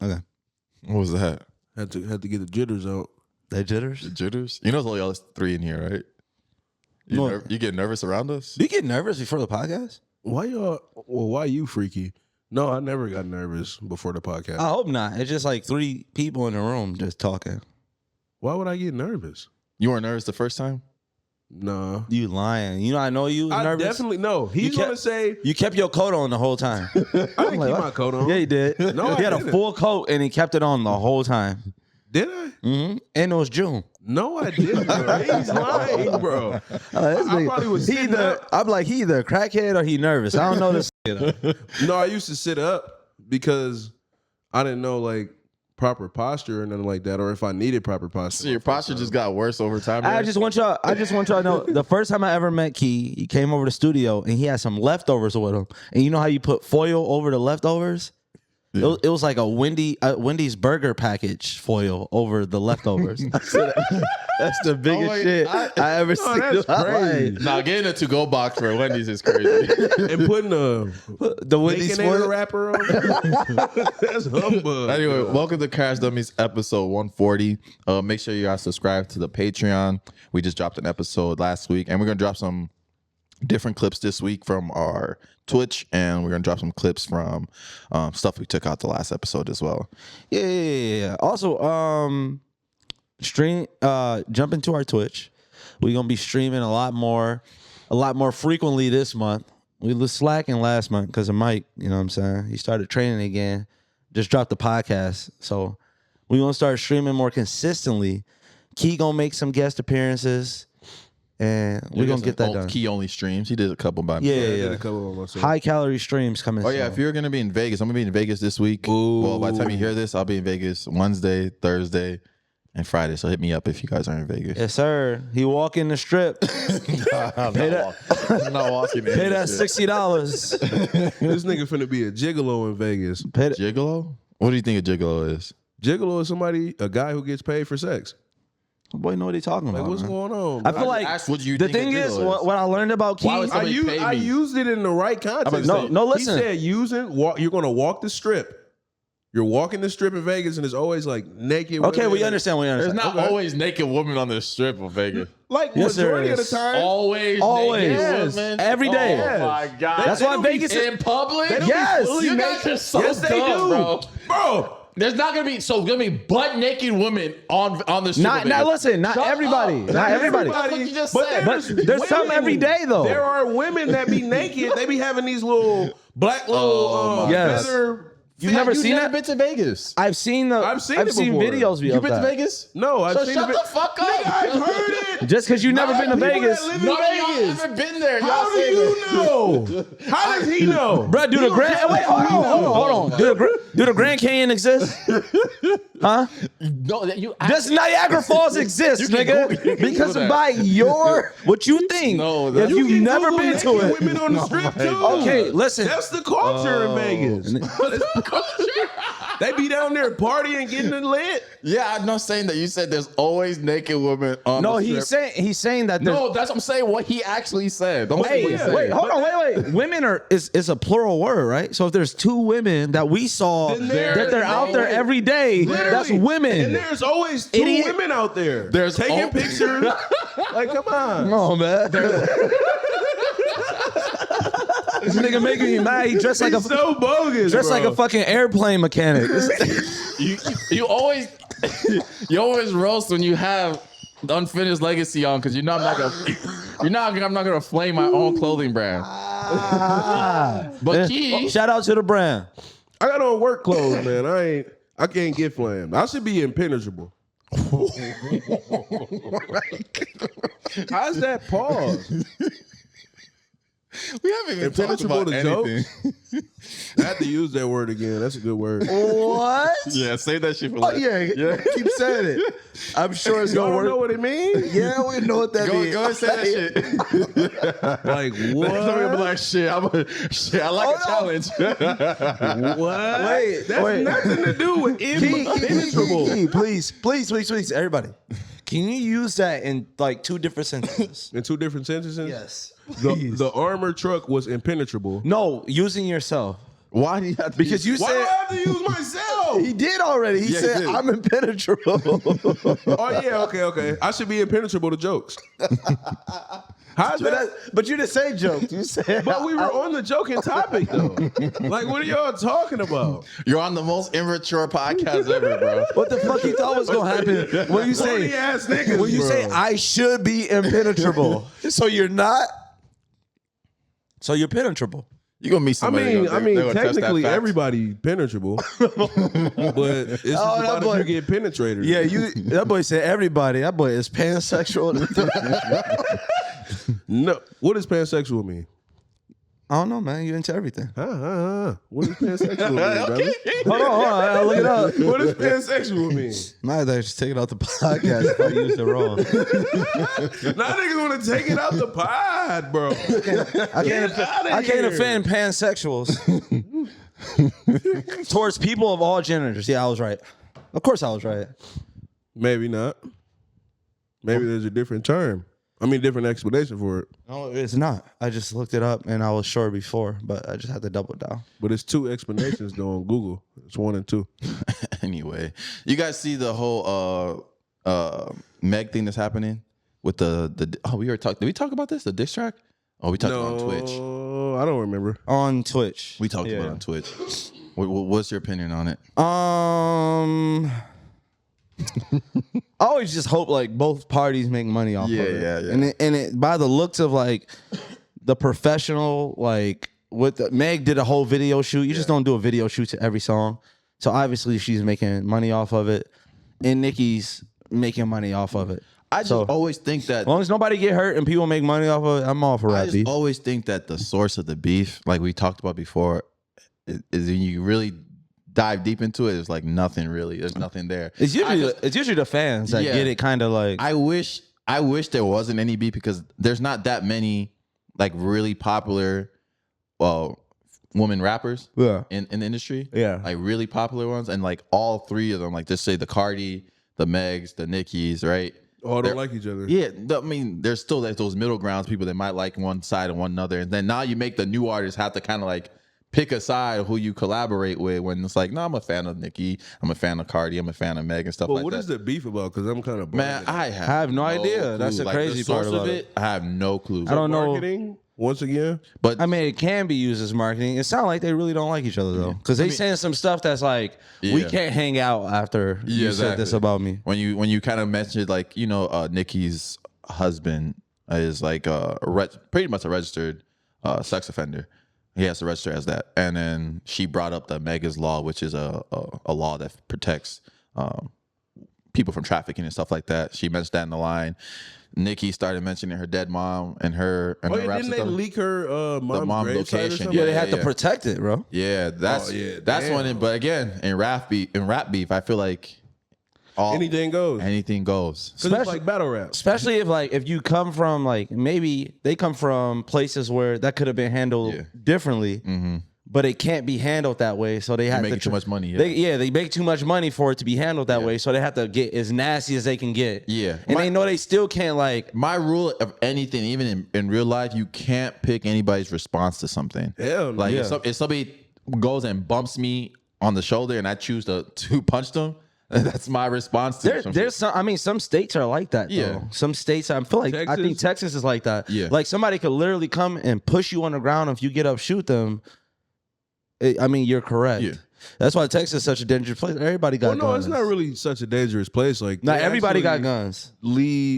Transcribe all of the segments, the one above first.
Okay. What was that? Had to get the jitters out. The jitters? The jitters? You know, there's only us three in here, right? You get nervous around us? Do you get nervous before the podcast? Why y'all? Well, why you freaky? No, I never got nervous before the podcast. I hope not. It's just like 3 people in the room just talking. Why would I get nervous? You weren't nervous the first time? Nah. You lying. You know, I know you was nervous. Definitely no. He's going to say. You kept your coat on the whole time. I didn't keep my coat on. Yeah, he did. No, he had I a didn't. full coat and he kept it on the whole time. Did I? Mm-hmm. And it was June. No, I didn't, bro. He's lying, bro. I probably was sitting up. I'm like, he either a crackhead or he nervous. I don't know this. No, I used to sit up because I didn't know like proper posture or nothing like that, or if I needed proper posture. So your posture just got worse over time. I just want y'all to know the first time I ever met Key, he came over to the studio and he had some leftovers with him. And you know how you put foil over the leftovers? Yeah. It was like a Wendy's burger package foil over the leftovers. That's the biggest shit I ever seen. That's crazy. Nah, getting a to-go box for Wendy's is crazy. And putting the Wendy's foil wrapper on. That's humbug. Anyway, welcome to Crash Dummies episode 140. Make sure you guys subscribe to the Patreon. We just dropped an episode last week, and we're gonna drop some different clips this week from our Twitch, and we're gonna drop some clips from stuff we took out the last episode as well. Yeah. Also, jump into our Twitch. We're gonna be streaming a lot more frequently this month. We was slacking last month because of Mike. You know what I'm saying? He started training again. Just dropped the podcast, so we're gonna start streaming more consistently. Key gonna make some guest appearances. And we're going to get that done. Key only streams. He did a couple by himself. I did a couple by myself. High calorie streams coming soon. Yeah, if you're going to be in Vegas, I'm going to be in Vegas this week. Ooh. Well, by the time you hear this, I'll be in Vegas Wednesday, Thursday, and Friday. So hit me up if you guys are in Vegas. Yes, sir. He walking the strip. I'm not walking in. Pay that $60. This nigga finna be a gigolo in Vegas. Gigolo? What do you think a gigolo is? Gigolo is a guy who gets paid for sex. Boy, know what he talking about. What's going on? I feel like the thing is, what I learned about Key. I used it in the right context. No, listen. He said you're going to walk the strip. You're walking the strip in Vegas, and it's always like naked. Okay, we understand. There's not always naked women on the strip of Vegas. Like majority of the time. Always. Yes. Women. Every day. Oh my God. That's why Vegas is in public. Yes. You guys are so dumb, bro. There's not gonna be butt naked women on the strip. Not everybody. Not everybody. That's what you just said. But there's some every day though. There are women that be naked. They be having these little black feather. You've never seen that? Been to Vegas? I've seen videos. You been to Vegas? No, I've seen shut the fuck up. I've heard it. Just because you've never been to Vegas. No, y'all haven't been there. How do you know? How does he know? Bro, do the Grand... Wait, hold on. Do the Grand Canyon exist? Huh? No, Does Niagara Falls exist, nigga? Because by what you think. No, if you've never been to it. Women on the strip too. Okay, listen. That's the culture in Vegas. They be down there partying, getting it lit. Yeah, I'm not saying that. You said there's always naked women on the strip. he's saying that. No, that's what I'm saying. What he actually said. Wait, hold on, wait. Women is a plural word, right? So if there's 2 women that we saw that they're out there every day, that's women. And there's always 2 women out there. There's taking pictures. Like, come on. No, man. This nigga making me mad. He dressed like so bogus. Dressed like a fucking airplane mechanic. you always roast when you have the Unfinished Legacy on because I'm not gonna flame my own clothing brand. But Key, shout out to the brand. I got on work clothes, man. I can't get flamed. I should be impenetrable. How's that pause? We haven't even talked about anything. I had to use that word again. That's a good word. What? Yeah, say that shit for later. Yeah. Keep saying it. I'm sure it's gonna work. You know what it means? Yeah, we know what that means. Go and say that shit. Like what? Somebody be like, shit, I like a challenge. What? Wait, That's nothing to do with impenetrable. Please, everybody. Can you use that in like 2 different sentences? In 2 different sentences? Yes. The armor truck was impenetrable. No, using yourself. Why do you have to? Because you Why do I said have to use myself? he did already. He Yeah, he said did. I'm impenetrable. Oh yeah, okay. I should be impenetrable to jokes. How's that? But you didn't say jokes. You said. But we were on the joking topic though. Like, what are y'all talking about? You're on the most immature podcast ever, bro. What the fuck you thought was gonna happen when you Horny say ass niggas. when you bro. say I should be impenetrable? So you're not. So you're penetrable. You gonna meet somebody? they're gonna test that technically fact. everybody penetrable, but it's just Oh, that about boy- if you get penetrated. Yeah, that boy said everybody. That boy is pansexual. No. What does pansexual mean? I don't know, man. You into everything. What does pansexual mean, brother? Hold on. I'll look it up. What does pansexual mean? Nah, they just take it out the podcast if I used it wrong. Now niggas want to take it out the pod, bro. I can't offend pansexuals towards people of all genders. Yeah, I was right. Of course, I was right. Maybe not. Maybe there's a different term. I mean, different explanation for it. No, it's not. I just looked it up and I was sure before, but I just had to double down. But it's 2 explanations though on Google. It's 1 and 2. Anyway, you guys see the whole Meg thing that's happening with the oh, we were talking. Did we talk about this? The diss track? Oh, we talked about it on Twitch. I don't remember. On Twitch. We talked about it on Twitch. What's your opinion on it? I always just hope like both parties make money off of it. Yeah. And it by the looks of like the professional, like Meg did a whole video shoot. You just don't do a video shoot to every song. So obviously she's making money off of it. And Nikki's making money off of it. I just always think that As long as nobody get hurt and people make money off of it, I'm all for I rap just beef. always think that the source of the beef, like we talked about before, is when you really dive deep into it, it's like nothing really. There's nothing there. It's usually the fans that get it kind of like. I wish there wasn't any beef because there's not that many like really popular woman rappers in the industry. Yeah. Like really popular ones. And like all 3 of them, like just say the Cardi, the Megs, the Nickis, right? Oh, don't like each other. Yeah, I mean, there's still like those middle grounds, people that might like one side and one another. And then now you make the new artists have to kind of like pick a side of who you collaborate with when it's like, no, I'm a fan of Nikki, I'm a fan of Cardi, I'm a fan of Meg and stuff But like what that. is the beef about? Because I'm kind of Man, I have no idea. clue. That's the Like, crazy source part about of it. I have no clue. I don't know. marketing once again. But I mean, it can be used as marketing. It sounds like they really don't like each other though, because they saying some stuff that's like, we Yeah. can't hang out after you said this exactly. about me. when you kind of mentioned like, Nikki's husband is like pretty much a registered sex offender. He has to register as that. And then she brought up the Mega's law, which is a law that protects people from trafficking and stuff like that. She mentioned that in the line. Nikki started mentioning her dead mom and her Oh, her yeah, raps didn't and they stuff. leak her mom's mom gravesite or location, something? Yeah, they had to yeah. protect it, bro. Yeah, that's damn. when it. But again, in rap beef, I feel like Anything goes. anything goes. Because it's like battle rap. Especially if you come from like, maybe they come from places where that could have been handled differently, but it can't be handled that way. So they have making to too much money, They make too much money for it to be handled that way. So they have to get as nasty as they can get. Yeah. And they know they still can't like. My rule of anything, even in real life, you can't pick anybody's response to something. Hell no. Like Yeah. if somebody goes and bumps me on the shoulder and I choose to punch them, that's my response to There's some. I mean, some states are like that. Yeah. Though. Some states. I feel like I think Texas is like that. Yeah. Like somebody could literally come and push you on the ground. If you get up, shoot them. I mean, you're correct. Yeah. That's why Texas is such a dangerous place. Everybody got Well, no, guns. it's not really such a dangerous place. Like, Not they everybody got actually guns.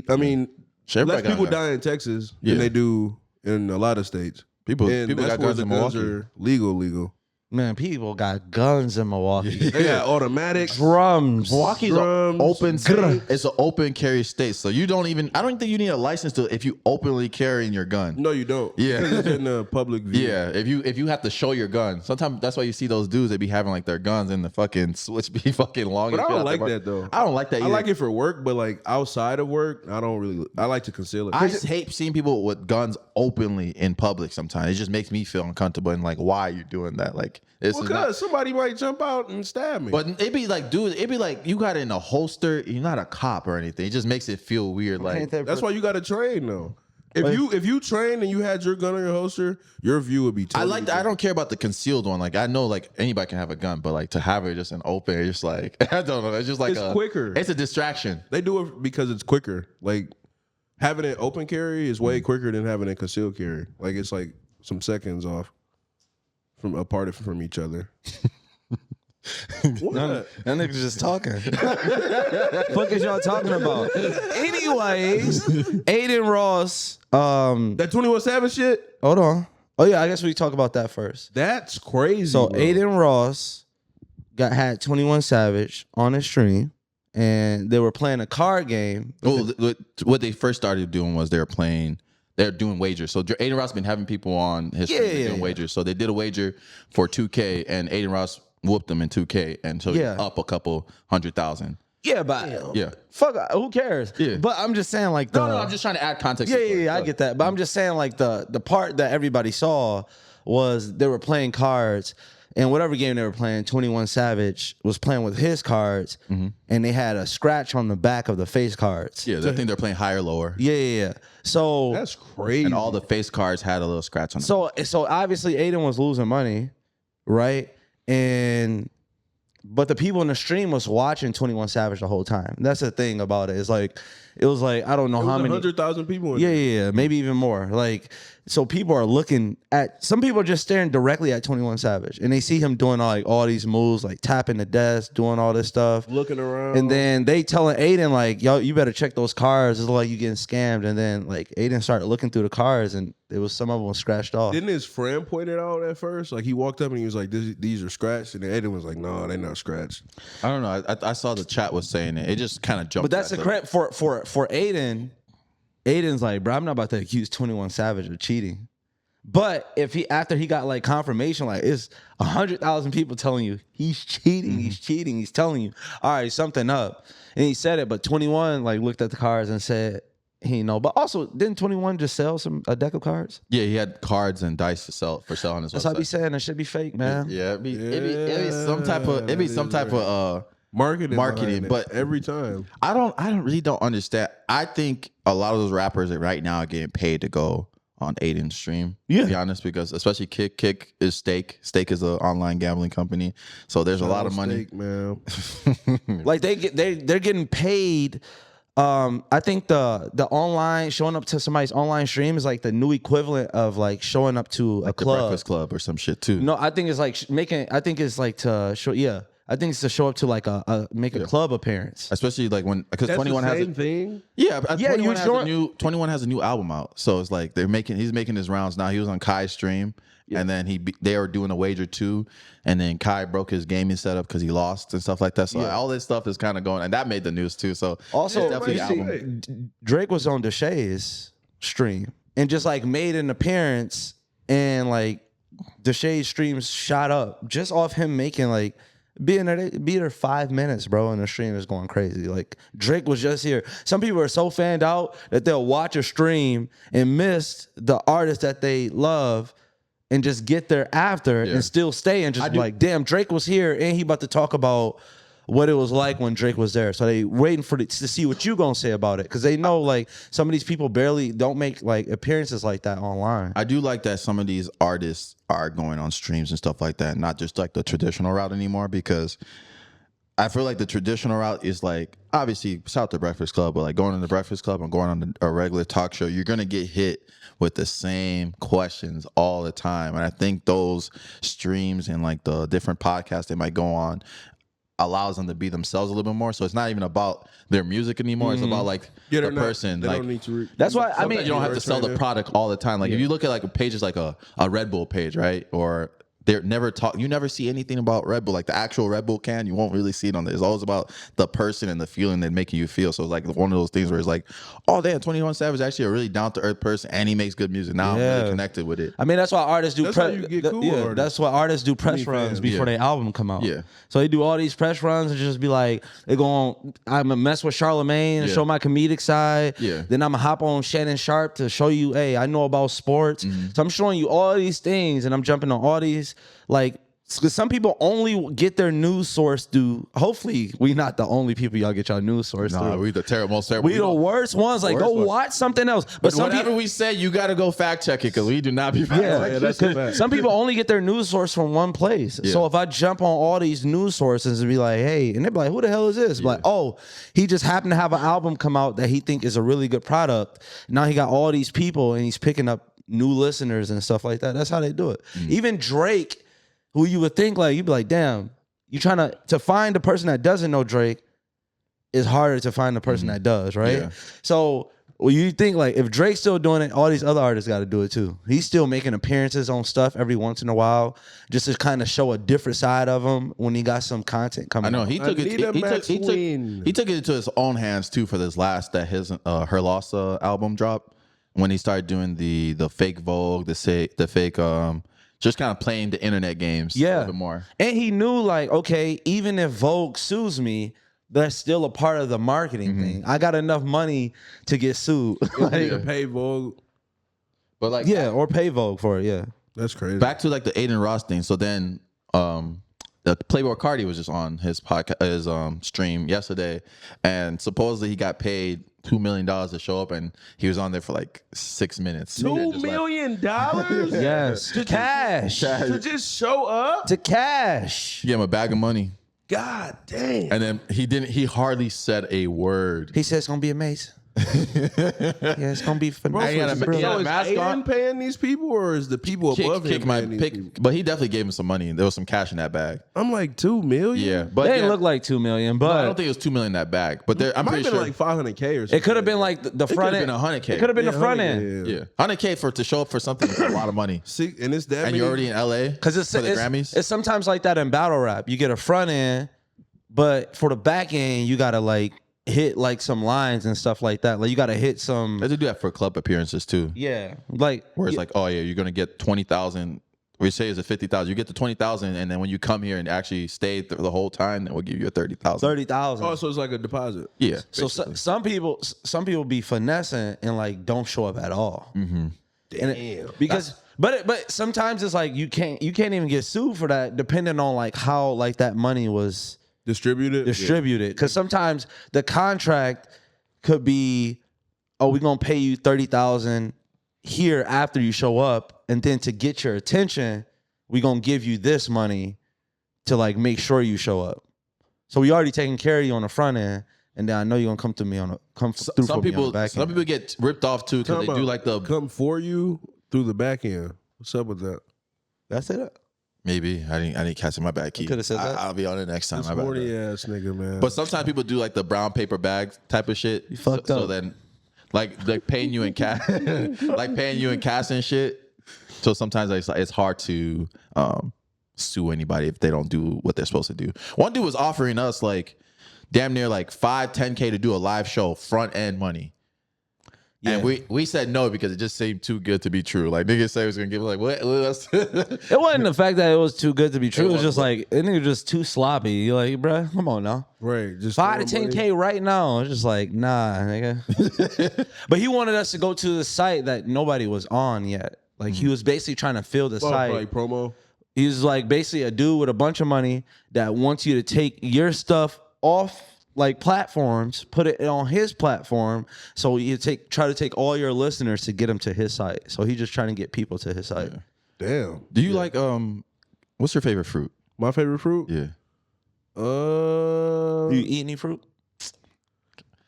I mean, Everybody less got people guns. die in Texas Yeah. than they do in a lot of states. People And that's got where guns the in guns Milwaukee. are legal. Man, people got guns in Milwaukee. They got automatics. Drums. Milwaukee's Drums. an open state. It's an open carry state, so you don't even. I don't think you need a license to if you openly carrying your gun. No, you don't. Yeah. Because it's in the public view. Yeah, if you have to show your gun, sometimes that's why you see those dudes. They be having like their guns in the fucking switch be fucking long. But and I shit don't out like there. that though. I don't like that. I Either. like it for work, but like outside of work, I don't really. I like to conceal it. I just hate seeing people with guns openly in public. Sometimes it just makes me feel uncomfortable and like, why are you doing that? Like, this is not. Because somebody might jump out and stab me. But it'd be like, dude, it'd be like you got it in a holster. You're not a cop or anything. It just makes it feel weird. Like, That's why you got to train though. If you trained and you had your gun on your holster, your view would be totally I don't care about the concealed one. Like I know like anybody can have a gun, but like to have it just in open, it's just like I don't know. It's just like It's quicker. It's a distraction. They do it because it's quicker. Like having it open carry is way quicker than having it concealed carry. Like it's like some seconds off from each other. What? That nigga's just talking. Fuck is y'all talking about? Anyways, Aiden Ross. That 21 Savage shit? Hold on. Oh yeah, I guess we talk about that first. That's crazy. So bro. Aiden Ross had 21 Savage on his stream, and they were playing a card game. Well, what they first started doing was they're doing wagers. So Aiden Ross been having people on his stream doing wagers. So they did a wager for 2K, and Aiden Ross whooped them in 2K, and so he's up a couple 100,000. Yeah, but Yeah. fuck, who cares? Yeah. But I'm just saying, like, No, I'm just trying to add context. Yeah, I get that. But I'm just saying, like, the part that everybody saw was they were playing cards, and whatever game they were playing, 21 Savage was playing with his cards, and they had a scratch on the back of the face cards. Yeah, I think they're playing higher, lower. Yeah. So That's crazy. And all the face cards had a little scratch on them. So obviously Aiden was losing money, right? But the people in the stream was watching 21 Savage the whole time. That's the thing about it. It was like I don't know how many 100,000 people in Yeah, maybe even more. Like, so people are looking at, some people are just staring directly at 21 Savage, and they see him doing all these moves, like tapping the desk, doing all this stuff, looking around. and then they telling Aiden like, yo, you better check those cards. It's like you getting scammed. And then like Aiden started looking through the cards, and it was some of them was scratched off. Didn't his friend point it out at first? Like he walked up and he was like, "These are scratched," and then Aiden was like, "No, they're not scratched." I don't know. I saw the chat was saying it. It just kind of jumped. But that's the credit for Aiden. Aiden's like, bro, I'm not about to accuse 21 Savage of cheating. But if after he got like confirmation, like it's 100,000 people telling you he's cheating, he's cheating, he's telling you, all right, something up. And he said it, but 21 like looked at the cards and said he didn't know. But also, didn't 21 just sell a deck of cards? Yeah, he had cards and dice to sell on his website. That's what I be saying. That should be fake, man. Yeah, it'd be some type of marketing, but every time I really don't understand. I think a lot of those rappers that right now are getting paid to go on Aiden's stream. Yeah. To be honest, because especially Kick is Stake. Stake is an online gambling company, so there's a lot of money. Stake, man. Like they're getting paid. I think the online showing up to somebody's online stream is like the new equivalent of like showing up to a The club. Breakfast Club or some shit too. No, I think it's like I think it's like to show. Yeah, I think it's to show up to like a club appearance. Especially like because That's 21 the has same thing. Yeah, Yeah, 21 has a new album out, so it's like he's making his rounds now. He was on Kai's stream, and then they were doing a wager too, and then Kai broke his gaming setup because he lost and stuff like that. So all this stuff is kind of going, and that made the news too. So Also, it's definitely you the see, album. Drake was on Deshay's stream and just like made an appearance, and like Deshay's streams shot up just off him making like. Being there 5 minutes, bro, and the stream is going crazy. Like Drake was just here. Some people are so fanned out that they'll watch a stream and miss the artist that they love and just get there after and still stay and just be like, damn, Drake was here and he about to talk about what it was like when Drake was there. So they waiting to see what you gonna say about it, because they know like some of these people barely don't make like appearances like that online. I do like that some of these artists are going on streams and stuff like that, not just like the traditional route anymore, because I feel like the traditional route is like, obviously, shout out to Breakfast Club, but like going to the Breakfast Club and going on a regular talk show, you're going to get hit with the same questions all the time. And I think those streams and like the different podcasts they might go on allows them to be themselves a little bit more. So it's not even about their music anymore. It's about like the person. They like, don't need to that's why I mean you don't have to sell the product all the time. Like if you look at like pages like a Red Bull page, right? Or you never see anything about Red Bull, like the actual Red Bull can. You won't really see it on there. It's always about the person and the feeling they're making you feel. So it's like one of those things where it's like, oh, damn, 21 Savage is actually a really down to earth person, and he makes good music. Now I'm really connected with it. I mean, that's why artists do. That's how you get cool artists. That's why artists do press runs before their album come out. Yeah. So they do all these press runs and just be like, they go on. I'm gonna mess with Charlamagne and show my comedic side. Yeah. Then I'm gonna hop on Shannon Sharp to show you, hey, I know about sports. So I'm showing you all these things, and I'm jumping on all these like Because some people only get their news source through. Hopefully, we not the only people y'all get y'all news source Nah, through. we the most terrible. We the worst ones. Like, go watch something else. But some whatever people, we say, you got to go fact check it because we do not be fact checking. that's a fact. some people only get their news source from one place. Yeah. So if I jump on all these news sources and be like, hey, and they be like, who the hell is this? Like, oh, he just happened to have an album come out that he think is a really good product. Now he got all these people and he's picking up new listeners and stuff like that. That's how they do it. Even Drake, who you would think like, you'd be like, damn, you trying to find the person that doesn't know Drake is harder to find the person that does, right? Yeah. So well, you think like if Drake's still doing it, all these other artists got to do it too. He's still making appearances on stuff every once in a while, just to kind of show a different side of him when he got some content coming. I know out. he took it. He took it into his own hands too for this last that his Her Loss album drop when he started doing the fake Vogue, the fake just kind of playing the internet games a little bit more. And he knew like, okay, even if Vogue sues me, that's still a part of the marketing thing. I got enough money to get sued. To pay Vogue. But like, or pay Vogue for it. Yeah, That's crazy. back to like the Aiden Ross thing. So then, the Playboy Cardi was just on his podcast, his stream yesterday, and supposedly he got paid $2 million to show up, and he was on there for like 6 minutes. $2 million? yes, cash To just show up? to cash. Give him a bag of money, God damn. and then he hardly said a word. He said it's gonna be amazing. Yeah, it's gonna be Bro, phenomenal. I got a- he had a is mask Aiden on? paying these people, or is the people above him paying these people? But he definitely gave him some money. There was some cash in that bag. I'm like, $2 million? Yeah, but They didn't yeah, look like 2 million, no, I don't but think it was $2 million in that bag. But I'm Might pretty have been sure like $500K or something. it could have been like the front could've end. been $100K. It could have been the front 100K, end. yeah, $100K to show up for something is a lot of money. See, and it's that And many. you're already in LA Because for the Grammys. it's sometimes like that in battle rap. You get a front end, but for the back end, you gotta like hit like some lines and stuff like that. Like you gotta hit some. They do that for club appearances too. Yeah, like Where it's like, oh yeah, you're gonna get 20,000. We say it's a 50,000. You get the 20,000, and then when you come here and actually stay the whole time, then we'll give you a 30,000. 30,000. Oh, so it's like a deposit. Yeah. So some people be finessing and like don't show up at all. Mm-hmm. Damn. Because but sometimes it's like you can't even get sued for that, depending on like how like that money was Distributed? distributed. Because sometimes the contract could be, oh, we're gonna pay you 30,000 here after you show up, and then to get your attention, we're gonna give you this money to like make sure you show up. So we already taking care of you on the front end, and then I know you're gonna come through for me on the back end. Some people get ripped off too because they do like the come for you through the back end. What's up with that? That's it. maybe I didn't catch it. My bad, Keith. coulda said that. I'll be on it next time. This My bad. horny ass nigga, man. But sometimes people do like the brown paper bag type of shit. You fucked so up. then, like paying you in cash, like paying you in cash and shit. So sometimes it's hard to sue anybody if they don't do what they're supposed to do. One dude was offering us like damn near like 5-10K to do a live show, front end money. Yeah. And we said no because it just seemed too good to be true. Like niggas said he was gonna give like what? It wasn't the fact that it was too good to be true. It was was just like it nigga just too sloppy. You're like, bruh, come on now. right, just 5 to throw money. 10K right now. It's just like, nah, nigga. But he wanted us to go to the site that nobody was on yet. Like he was basically trying to fill the Oh, site. like promo. He's like basically a dude with a bunch of money that wants you to take your stuff off like platforms, put it on his platform. So you try to take all your listeners to get them to his site. So he's just trying to get people to his site. Damn. Do you like what's your favorite fruit? My favorite fruit? Yeah. Do you eat any fruit?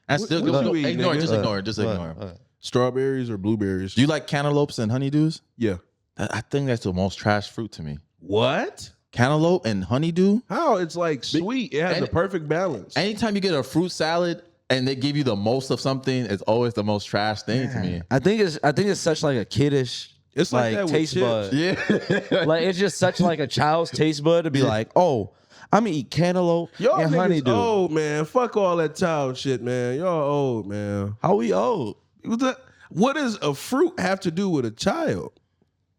That's still what you eat, ignore it, nigga? just ignore it. Strawberries or blueberries? Do you like cantaloupes and honeydews? Yeah. I think that's the most trash fruit to me. What? Cantaloupe and honeydew. How? It's like sweet. It has and- the perfect balance. Anytime you get a fruit salad and they give you the most of something, it's always the most trash thing to me. I think it's such like a kiddish It's like that with taste chips. bud. Yeah. Like it's just such like a child's taste bud to be like, oh, I'm gonna eat cantaloupe Y'all and niggas honeydew. old, man. Fuck all that child shit, man. Y'all old, man. How we old? What does a fruit have to do with a child?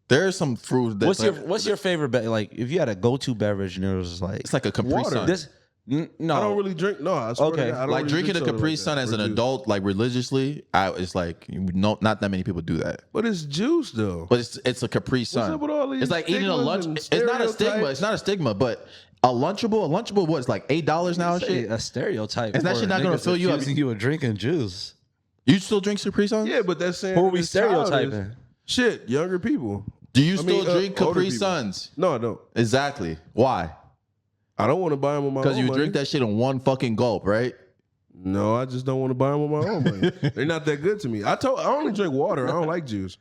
There's some fruit that What's your favorite like if you had a go-to beverage and it was like it's like a Capri Water. Sun. this No, I don't really drink. No, I swear Okay. to God, I don't Like really drinking a drink soda Capri like Sun that, as or an juice. adult, like religiously, it's like not that many people do that. But it's juice though. But it's a Capri Sun. up with all these It's like eating a stigmas lunch. and It's not a stigma. stereotypes? It's not a stigma, but a Lunchable what? It's like $8 now and shit. a stereotype. Is that for shit not gonna niggas fill you up? accusing you of drinking juice. You still drink Capri Suns? Yeah, but that's saying Who are we it's childish. stereotyping? Shit, younger people. Do you still drink older Capri people. Suns? No, I don't. Exactly. Why? I don't want to buy them with my own Because you money. drink that shit in one fucking gulp, right? No, I just don't want to buy them with my own money. They're not that good to me. I only drink water. I don't like juice.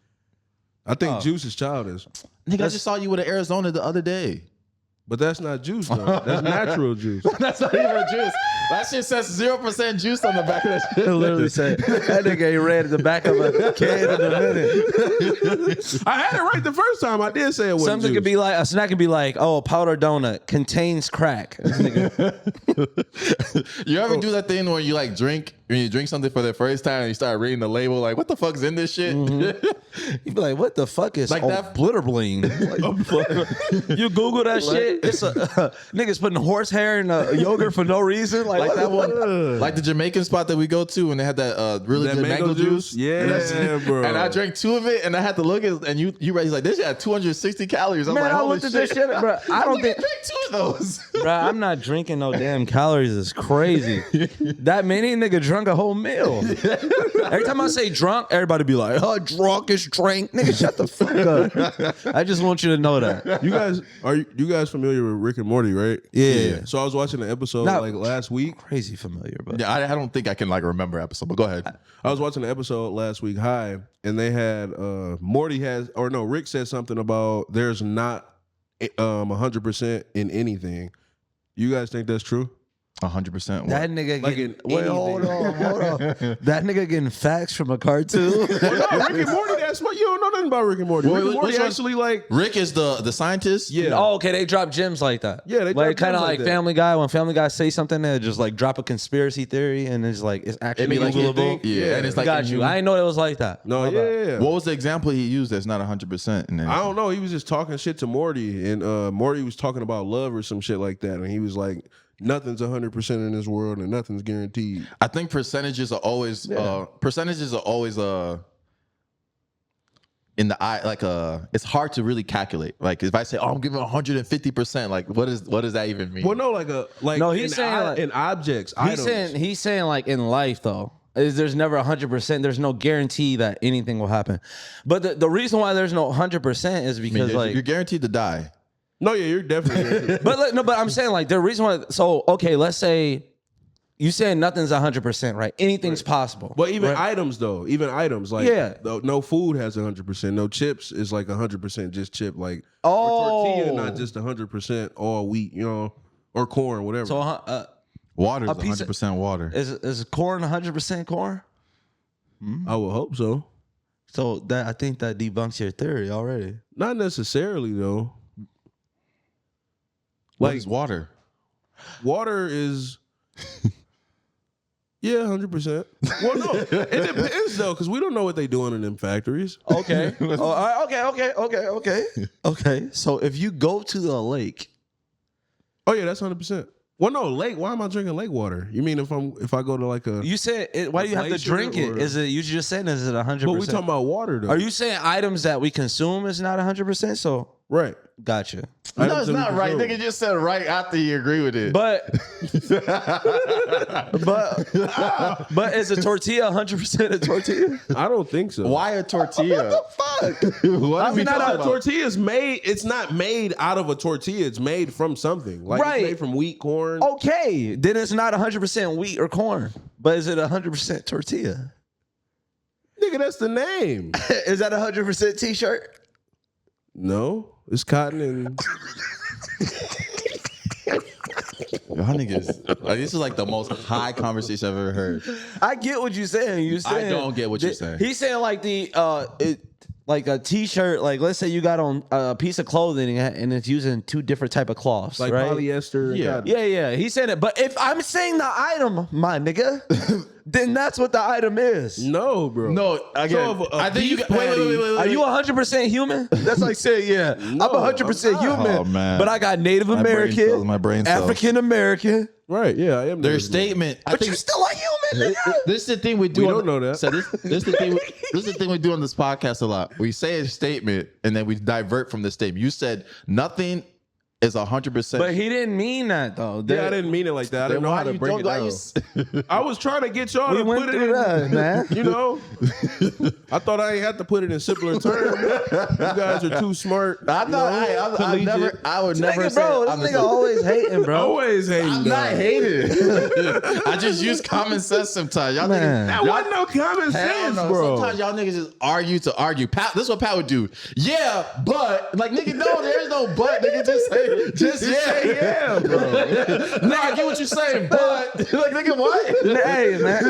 I think juice is childish. Nigga, I just saw you with an Arizona the other day. But that's not juice though. That's natural juice. That's not even juice. That shit says 0% juice on the back of that shit. I literally said that nigga ain't read the back of a can in a minute. I had it right the first time. I did say it wasn't Something juice. could be like a snack could be like, oh, a powdered donut contains crack. This nigga, You ever do that thing where you like drink, when you drink something for the first time and you start reading the label, like, what the fuck's in this shit? you be like, what the fuck is Like that- blitterbling? Like, you Google that shit. It's a niggas putting horsehair in yogurt for no reason. Like, Like what that the one, like the Jamaican spot that we go to and they had that really That good mango mango juice. Yeah, bro. And I drank 2 of it and I had to look at and you read, he's like, this shit had 260 calories. I'm Man, like, I holy looked at shit. this shit, bro. I don't think, drank 2 of those. bro. I'm not drinking no damn calories. It's crazy. That many nigga drunk a whole meal. Every time I say drunk, everybody be like, "Oh, drunk is drink." Nigga, shut the fuck up. I just want you to know that. You guys familiar with Rick and Morty, right? Yeah. So I was watching the episode Not- like last week. Crazy familiar, but Yeah, I don't think I can like remember episode, but go ahead. I was watching the episode last week, and they had Rick said something about there's not 100% in anything. You guys think that's true? 100%. that nigga Like getting, in wait, hold on. That nigga getting facts from a cartoon. Well, no, Rick and Morty. That's what you don't know nothing about Rick and Morty. Rick and Morty which one? actually like Rick is the scientist? yeah. Oh, okay. They drop gems like that. Yeah, they drop like kind of gems like like that. Family Guy. When Family Guy say something, they just like drop a conspiracy theory, and it's like it's actually be like, Googleable. yeah, and it's like Got you. I didn't know it was like that. No, My bad. yeah. What was the example he used that's not 100%? And then, I don't know. He was just talking shit to Morty, and Morty was talking about love or some shit like that, and he was like, "Nothing's 100% in this world, and nothing's guaranteed." I think percentages are always in the eye, like it's hard to really calculate. Like if I say, "Oh, I'm giving 150%," like what does that even mean? Well, no, No, he's saying, like- in objects. He's saying like in life though, is there's never 100%. There's no guarantee that anything will happen. But the reason why there's no 100% is I mean, because like you're guaranteed to die. No, yeah, you're definitely. but I'm saying like the reason why. So okay, let's say you saying nothing's 100%, right? Anything's possible. But even right? items though, like Yeah. no food has 100%. No chips is like 100% just chip. Like Oh. or tortilla, not just 100% all wheat, or corn, whatever. So Water is A piece of- 100% water. is corn 100% corn? I would hope so. So that I think that debunks your theory already. Not necessarily though. What Like is water? water is. Yeah, 100%. Well, no, it depends though, because we don't know what they doing in them factories. Okay. Okay. So if you go to the lake, Oh yeah, that's 100%. Well, no, lake. Why am I drinking lake water? You mean if I go to like a? you said why do you have to glacier drink it? or- Is it you just saying is it 100%? But we talking about water though. Are you saying items that we consume is not 100%? So right? gotcha. No, Items it's that we not right. consume. Nigga just said right after you agree with it. But but is a tortilla 100% a tortilla? I don't think so. Why a tortilla? Fuck. What are we Not talking a about? tortilla is made. It's not made out of a tortilla. It's made from something. Like Right. it's made from wheat, corn. Okay, then it's not 100% wheat or corn, but is it 100% tortilla? Nigga, that's the name. Is that 100% t-shirt? No, it's cotton and. Y'all niggas, like, this is like the most high conversation I've ever heard. I get what you're saying. You're saying don't get what you're saying. He's saying like like a t-shirt. Like let's say you got on a piece of clothing and it's using 2 different type of cloths, Like right? polyester. Yeah. cotton. Yeah. He's saying it. But if I'm saying the item, my nigga, then that's what the item is. No, bro. No, again, So if a I think you beef got. Wait. Are you 100% human? That's like saying, yeah, No, I'm 100% I'm not. human. Oh, man. But I got Native My brain American, cells, my brain cells. African American. Right, yeah, I am. Their Native statement. I But think you're still a human. nigga. this is the thing we do. We on- don't know that. So this is the thing. This is the thing we do on this podcast a lot. We say a statement and then we divert from the statement. You said nothing is 100%. But he didn't mean that though. Yeah, I didn't mean it like that. I didn't know how to break it down. I was trying to get y'all We to went put it through in, that, man. you know. I thought I ain't had to put it in simpler terms. You guys are too smart. I thought I would never Nigga, say. bro, I'm this just- nigga always hating, bro. Always hating. I'm dog. not hating. I just use common sense sometimes. Y'all Man. niggas, That wasn't no common hell sense, no. bro. Sometimes y'all niggas just argue to argue. Pat, this is what Pat would do. Yeah, but like nigga, no, there's no but. Nigga, just yeah. Yeah, bro. No, I get what you're saying, but like nigga, what? Hey, man.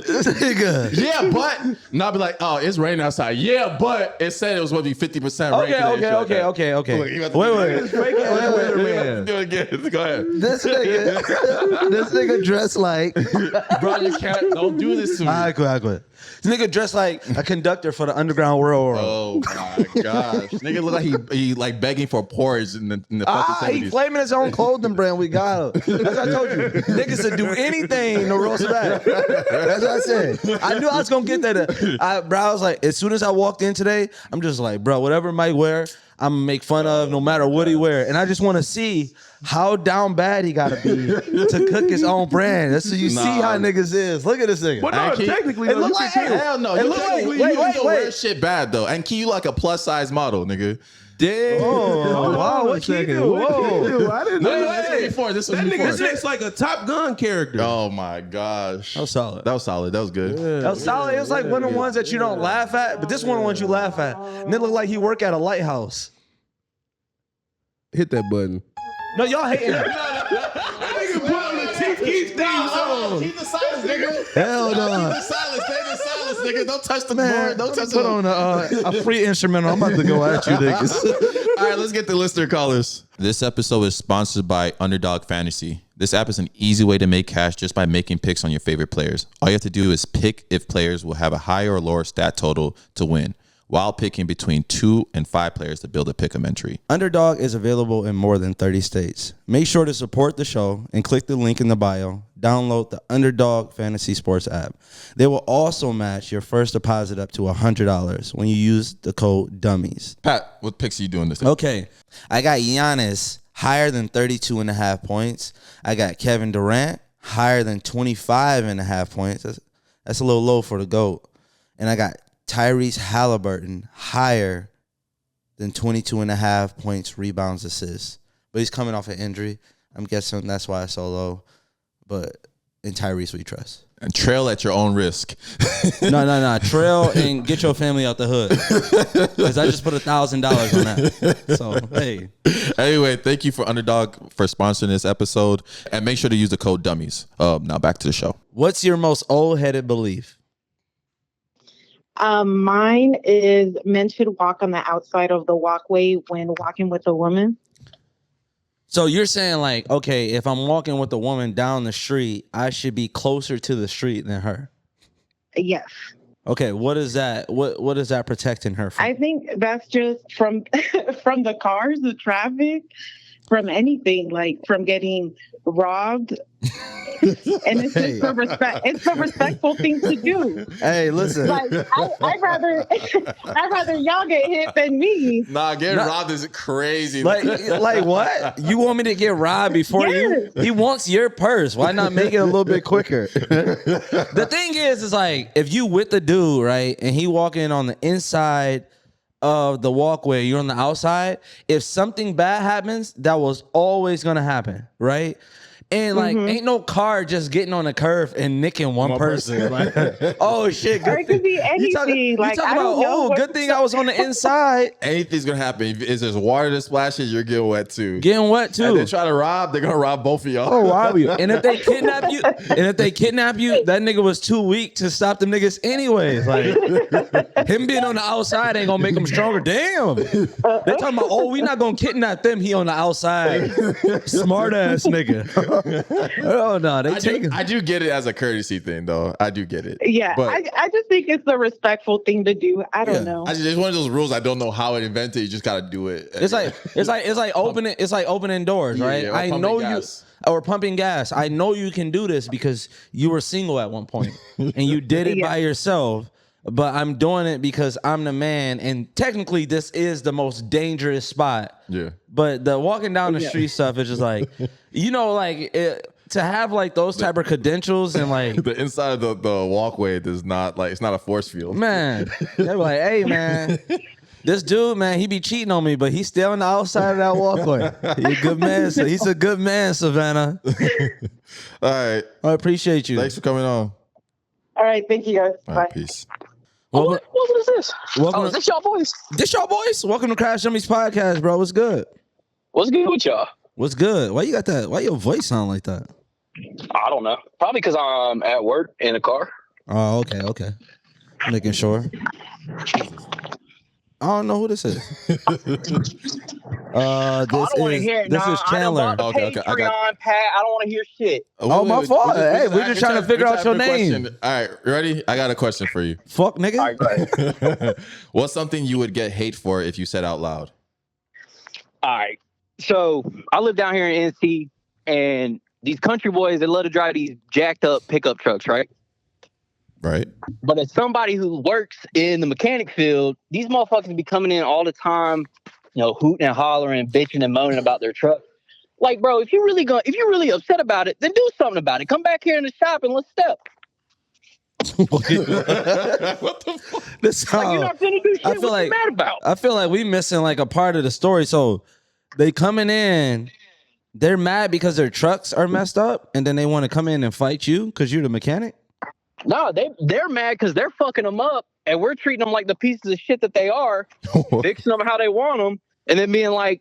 This nigga. Yeah, but and I'll be like, oh, it's raining outside. Yeah, but it said it was going to be 50% rain. Okay. Wait. Fake ass weatherman. Do it again. Go ahead. This nigga dressed like. Bro, you can't. Don't do this to me. I quit. This nigga dressed like a conductor for the Underground Railroad. Oh my gosh. Nigga look like he like begging for porridge in the fucking He 70s. claiming his own clothing brand. We got him. That's what I told you. Niggas would do anything to roast back. That's what I said. I knew I was gonna get that. Bro, I was like, as soon as I walked in today, I'm just like, bro, whatever Mike wear, I'm gonna make fun of no matter what he wear. And I just want to see how down bad he gotta be to cook his own brand. That's so you see how niggas is. Look at this nigga. But no, technically, it though, look you like can tell. Hell no. It You look like- technically- wait, you wait, don't wait. wear shit bad though. And Key, you like a plus size model, nigga. Damn. Oh, wow, on what a you second. do? What Whoa. you do? I didn't know This that. was before. This was That before. nigga looks like a Top Gun character. Oh my gosh. That was solid. That was solid. That was good. That was solid. It was like one of the ones that you don't laugh at, but this one of the ones you laugh at. And it looked like he work at a lighthouse. Hit that button. No, y'all hating. Nigga put on the Tiki theme song. Keep the silence, nigga. Hell Keep no. the silence. Stay in the silence, nigga. Don't touch the board. Don't touch the Put on a free instrumental. I'm about to go at you niggas. All right, let's get the listener callers. This episode is sponsored by Underdog Fantasy. This app is an easy way to make cash just by making picks on your favorite players. All you have to do is pick if players will have a higher or lower stat total to win, while picking between 2 and 5 players to build a pick'em entry. Underdog is available in more than 30 states. Make sure to support the show and click the link in the bio. Download the Underdog Fantasy Sports app. They will also match your first deposit up to $100 when you use the code Dummies. Pat, what picks are you doing this week? Okay, I got Giannis higher than 32.5 points. I got Kevin Durant higher than 25.5 points. That's a little low for the GOAT. And I got Tyrese Halliburton higher than 22.5 points, rebounds, assists. But he's coming off an injury. I'm guessing that's why it's so low. But in Tyrese, we trust. And trail at your own risk. No. Trail and get your family out the hood. Because I just put $1,000 on that. So, hey. Anyway, thank you for Underdog for sponsoring this episode. And make sure to use the code Dummies. Now back to the show. What's your most old-headed belief? Mine is men should walk on the outside of the walkway when walking with a woman. So you're saying like, okay, if I'm walking with a woman down the street, I should be closer to the street than her. Yes. Okay, what is that? What is that protecting her from? I think that's just from from the cars, the traffic, from anything, like from getting robbed. And it's just for respect. It's a respectful thing to do. Hey, listen. Like I'd rather y'all get hit than me. Nah, getting robbed is crazy. Like what? You want me to get robbed before you? He wants your purse. Why not make it a little bit quicker? The thing is like if you with the dude, right, and he walking on the inside of the walkway, you're on the outside. If something bad happens, that was always gonna happen, right? And like, ain't no car just getting on the curve and nicking one person. Like, oh shit! Or it could be anything. You talking like I about? don't know. Oh, good thing I was on the inside. Anything's gonna happen. If there's water that splashes, you're getting wet too. Getting wet too. And they try to rob, they're gonna rob both of y'all. Oh, why are you? And if they kidnap you, that nigga was too weak to stop them niggas anyways. Like him being on the outside ain't gonna make him stronger. Damn. They talking about, oh, we not gonna kidnap them. He on the outside. Smart ass nigga. Oh no, they take I do get it as a courtesy thing, though. I do get it. Yeah, But I just think it's the respectful thing to do. I don't know. it's one of those rules. I don't know how it invented. You just got to do it. It's like opening doors, right? Yeah, or I pumping know gas. or pumping gas. I know you can do this because you were single at one point and you did it by yourself. But I'm doing it because I'm the man, and technically this is the most dangerous spot. Yeah. But the walking down the street stuff is just like, to have like those type of credentials and like The inside of the walkway does not it's not a force field. man, they're like, hey man, this dude, man, he be cheating on me, but he's still on the outside of that walkway. He's a good man. So he's a good man, Savannah. All right. I appreciate you. Thanks for coming on. All right, thank you guys. All Bye. right, peace. What is this? Welcome Is this y'all boys? This y'all boys. Welcome to Crash Dummies podcast, bro. What's good? What's good with y'all? What's good? Why you got that? Why your voice sound like that? I don't know. Probably because I'm at work in a car. Oh, okay. Making sure. I don't know who this is. This I don't want to hear it. This is Chandler. Okay, I got- Pat. I don't want to hear shit. Oh, my fault. Hey, we're just trying to figure out your name. All right, ready? I got a question for you. Fuck, nigga. All right, go ahead. What's something you would get hate for if you said out loud? All right. So I live down here in NC, and these country boys, they love to drive these jacked up pickup trucks, right? Right. But as somebody who works in the mechanic field, these motherfuckers be coming in all the time, hooting and hollering, bitching and moaning about their truck. Like, bro, if you're really upset about it, then do something about it. Come back here in the shop and let's step. What the fuck? This Like, you're not gonna do shit. I feel What like you mad about? I feel like we missing like a part of the story. So they coming in, they're mad because their trucks are messed up, and then they want to come in and fight you because you're the mechanic. No, they're mad because they're fucking them up, and we're treating them like the pieces of shit that they are, fixing them how they want them, and then being like,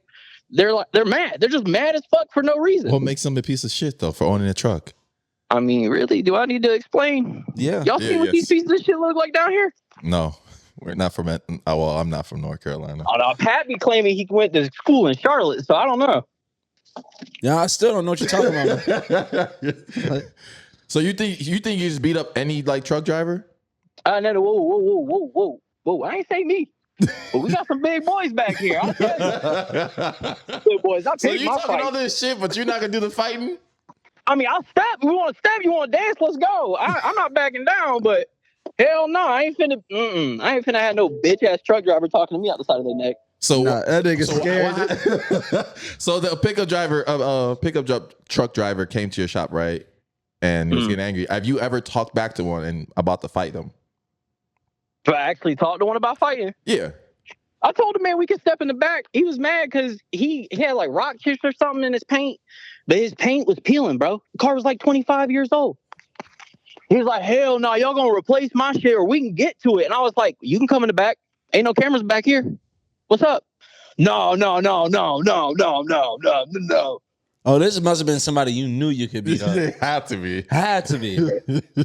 they're mad. They're just mad as fuck for no reason. What makes them a piece of shit though for owning a truck? I mean, really, do I need to explain? Yeah. Y'all see what these pieces of shit look like down here? No, we're not from. I'm not from North Carolina. Oh, no, Pat be claiming he went to school in Charlotte, so I don't know. Yeah, I still don't know what you're talking about. Man. So you think you just beat up any truck driver? No, whoa! I ain't say me. But we got some big boys back here. I'll tell you. Big boys, I'll So take you my talking fight. all this shit, but you're not gonna do the fighting? I mean, I'll step. You want to step? You want to dance? Let's go. I'm not backing down, but hell no, I ain't finna have no bitch ass truck driver talking to me out the side of their neck. So that nigga scared. So the truck driver came to your shop, right? And he was getting angry. Have you ever talked back to one and about to fight them? But I actually talked to one about fighting. Yeah. I told him, man, we could step in the back. He was mad because he had like rock chips or something in his paint, but his paint was peeling, bro. The car was like 25 years old. He was like, hell no, y'all gonna replace my shit or we can get to it. And I was like, you can come in the back. Ain't no cameras back here. What's up? No. Oh, this must have been somebody you knew you could beat up. It had to be. Had to be.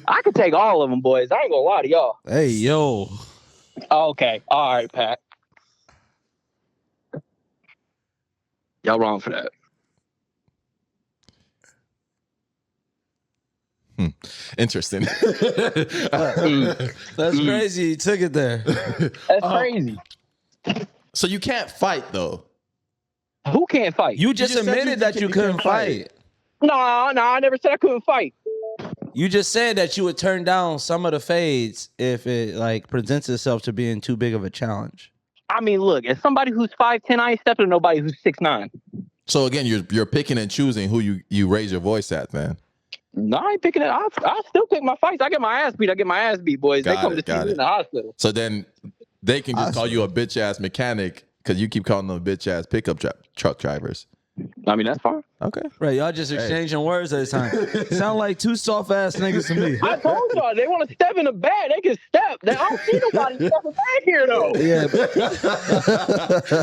I could take all of them, boys. I ain't gonna lie to y'all. Hey, yo. Okay. All right, Pat. Y'all wrong for that. Interesting. That's crazy. You took it there. That's crazy. So you can't fight though. Who can't fight? You just just said admitted that you couldn't fight. No, I never said I couldn't fight. You just said that you would turn down some of the fades if it presents itself to being too big of a challenge. I mean, look, as somebody who's 5'10", I ain't stepping to nobody who's 6'9". So again, you're picking and choosing who you raise your voice at, man. No, I ain't picking it. I still pick my fights. I get my ass beat, boys. They come to see me in the hospital. So then they can just call you a bitch ass mechanic because you keep calling them bitch ass pickup truck drivers. I mean, that's fine. Okay. Right, y'all just exchanging words at the time. Sound like two soft ass niggas to me. I told y'all they want to step in the bag. They can step. I don't see nobody stepping back here though. Yeah,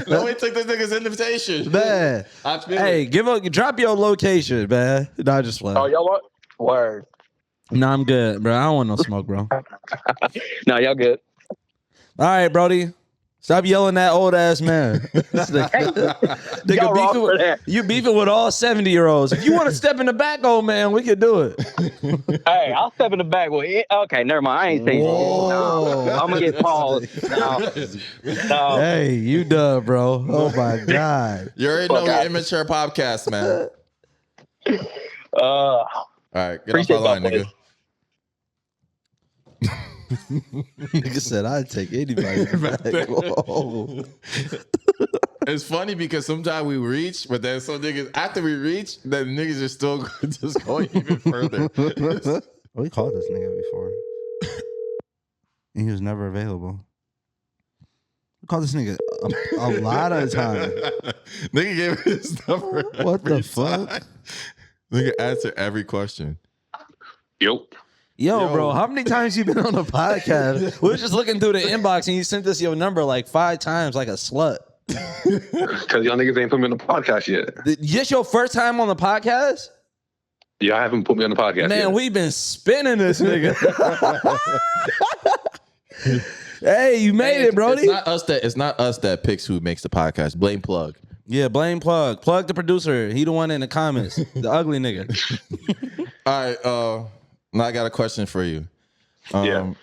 No one took this nigga's invitation. man. I feel Hey, it. drop your location, man. Nah, just Oh, playing. y'all what? Word. Nah, I'm good, bro. I don't want no smoke, bro. No, y'all good. All right, Brody. Stop yelling at old ass man. Nigga Y'all wrong beefing for with, that. you beefing with all 70-year-olds. If you want to step in the back, old man, we can do it. Hey, I'll step in the back. Well, okay, never mind. I ain't saying shit. Whoa. I'm gonna get paused. No. Hey, you done, bro. Oh my God. You already know Fuck we out. immature podcast, man. Uh, All right, get off Appreciate our line, that, nigga. Nigga said I'd take anybody back. Whoa. It's funny because sometimes we reach, but then some niggas after we reach, then niggas are still just going even further. We called this nigga before. And he was never available. We called this nigga a lot of times. Nigga gave his number. What the every fuck? time. Nigga answer every question. Yo. Yo, bro, how many times you been on the podcast? We were just looking through the inbox and you sent us your number like 5 times like a slut. Because y'all niggas ain't put me on the podcast yet. This your first time on the podcast? Y'all haven't put me on the podcast Man, yet. we've been spinning this nigga. Hey, you made it, Brody. It's not us that picks who makes the podcast. Blame Plug. Yeah, blame Plug. Plug the producer. He the one in the comments. The ugly nigga. All right, now I got a question for you. Yeah.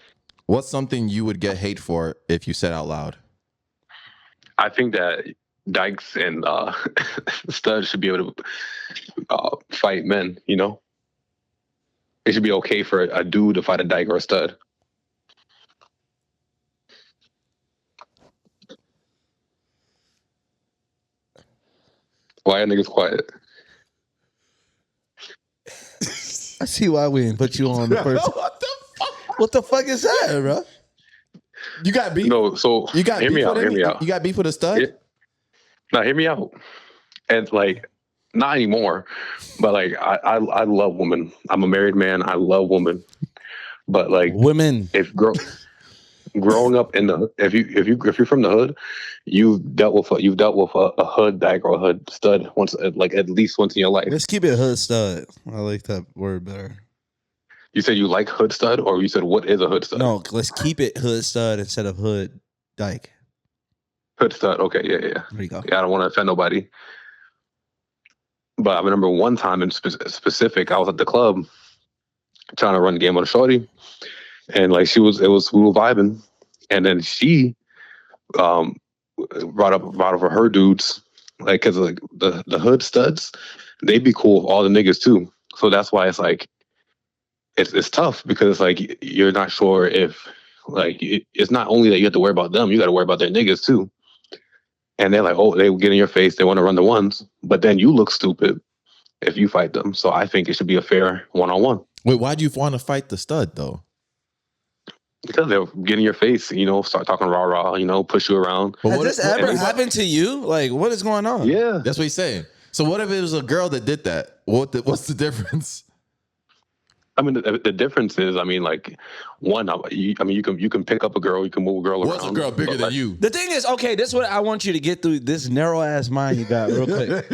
What's something you would get hate for if you said out loud? I think that dykes and studs should be able to fight men, you know? It should be okay for a dude to fight a dyke or a stud. Why are niggas quiet? I see why we didn't put you on the first. What the fuck is that, bro? You got beef? No, so You got hear beef me out. with Hear him? me out. You got beef with a stud? Yeah. Now, hear me out. And like, not anymore, but like, I love women. I'm a married man. I love women, but like, Women. if growing up in the if you're from the hood, you've dealt with a hood dyke or a hood stud once, like at least once in your life. Let's keep it hood stud. I like that word better. You said you like hood stud, or you said what is a hood stud? No, let's keep it hood stud instead of hood dyke. Hood stud. Okay, yeah. There you go. Yeah, I don't want to offend nobody. But I remember one time in specific, I was at the club trying to run the game on a shorty, and like we were vibing, and then she brought up her dudes, like, because like the hood studs, they'd be cool with all the niggas too. So that's why it's like it's tough, because it's like you're not sure if like it's not only that you have to worry about them, you got to worry about their niggas too. And they're like, oh, they get in your face, they want to run the ones, but then you look stupid if you fight them. So I think it should be a fair one-on-one. Wait, why'd you want to fight the stud though? Because they'll get in your face, you know, start talking rah-rah, you know, push you around. But Has what this if- ever happened to you? Like, what is going on? Yeah. That's what he's saying. So what if it was a girl that did that? What's the difference? I mean, the difference is, I mean, like, one, you can pick up a girl, you can move a girl around. What's a girl bigger but, than like, you? The thing is, okay, this is what I want you to get through this narrow ass mind you got real quick.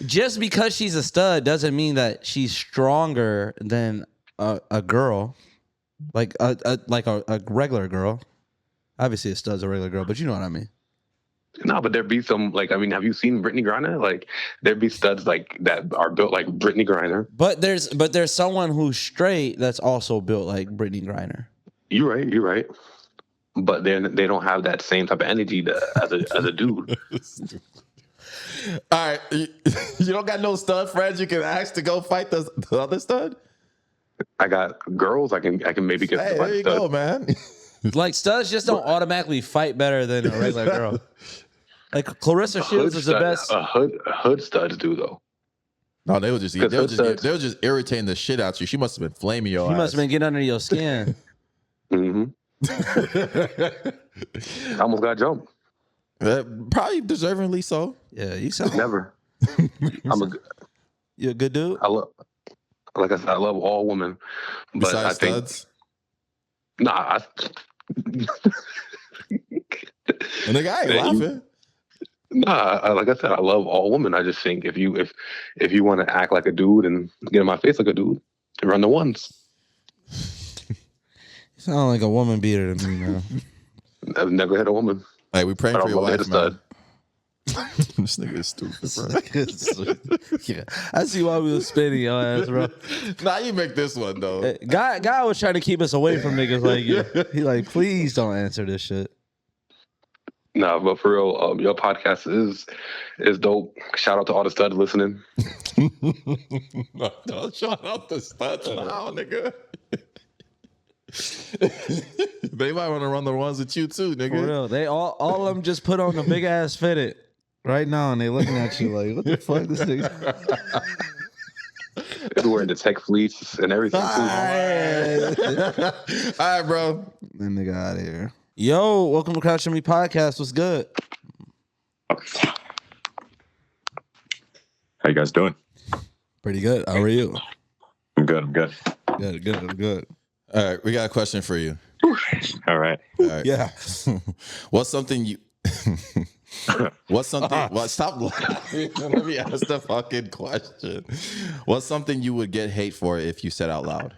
Just because she's a stud doesn't mean that she's stronger than a girl, like a regular girl. Obviously, a stud's a regular girl, but you know what I mean. No, but there'd be some, like, I mean, have you seen Brittany Griner? Like, there'd be studs like that are built like Brittany Griner. But there's someone who's straight that's also built like Brittany Griner. You're right. But then they don't have that same type of energy as a dude. All right, you don't got no stud friends you can ask to go fight the other stud? I got girls I can maybe get Hey, to there fight you stud. go, man. Like studs just don't automatically fight better than a regular girl. Like Clarissa Shields is the best. Hood studs do though. No, they were just Because they were just irritating the shit out you. She must have been flaming your She ass. must have been getting under your skin. Mm-hmm. I almost got jumped. Probably deservingly so. Yeah, you sound. Never. You a good dude. I love, like I said, I love all women. But Besides I think studs. nah. And the guy ain't Yeah, laughing. Like I said, I love all women. I just think if you want to act like a dude and get in my face like a dude, run the ones. You sound like a woman beater to me, man. I've never hit a woman. Hey, we praying I for don't your love wife, the man. stud. This nigga is stupid, bro. Yeah, I see why we was spinning your ass, bro. Nah, you make this one though. Guy was trying to keep us away from niggas like you. He like, please don't answer this shit. Nah, but for real, your podcast is dope. Shout out to all the studs listening. No, don't shout out the studs now, nigga. They might want to run the ones with you too, nigga. For real, they all of them just put on a big ass fitted right now, and they looking at you like, what the fuck, this nigga? They're wearing the tech fleece and everything too. All right, bro. That nigga out of here. Yo, welcome to Crouch Me Podcast. What's good? How you guys doing? Pretty good. How are you? I'm good. I'm good. Good. I'm good. All right, we got a question for you. All right. All right. Yeah. What's something you? What's something? Well, stop laughing. Let me ask the fucking question. What's something you would get hate for if you said out loud?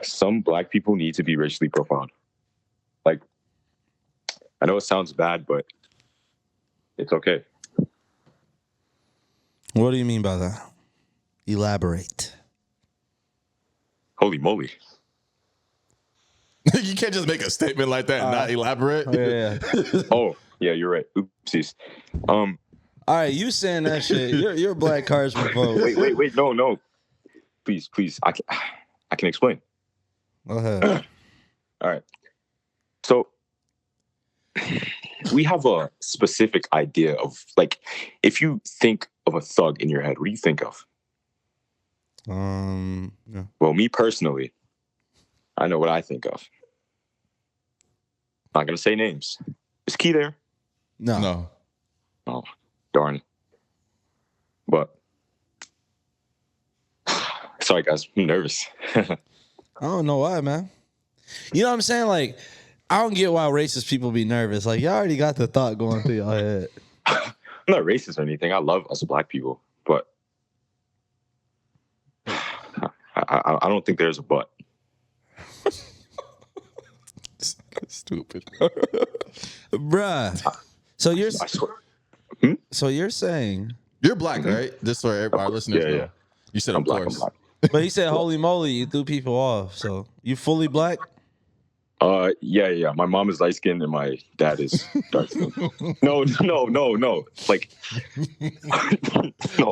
Some black people need to be racially profiled. Like, I know it sounds bad, but it's okay. What do you mean by that? Elaborate. Holy moly. You can't just make a statement like that and not elaborate. Yeah. Oh, yeah, you're right. Oopsies. All right, you saying that shit. You're black cars revoked. Wait. No. Please. I can explain. Go ahead. All right. So we have a specific idea of, like, if you think of a thug in your head, what do you think of? Yeah. Well, me personally, I know what I think of. Not gonna say names. Is Key there? No. Oh, darn. But sorry, guys, I'm nervous. I don't know why, man. You know what I'm saying? Like, I don't get why racist people be nervous. Like, y'all already got the thought going through your head. I'm not racist or anything. I love us black people, but I don't think there's a but. Stupid. Bruh. So you're I swear. so you're saying, You're black, right? Just so our listeners know. Yeah. You said, I'm of black. course. I'm black. but he said, holy moly, you threw people off. So you fully black? Yeah. My mom is light skinned and my dad is dark skinned. No. Like, no.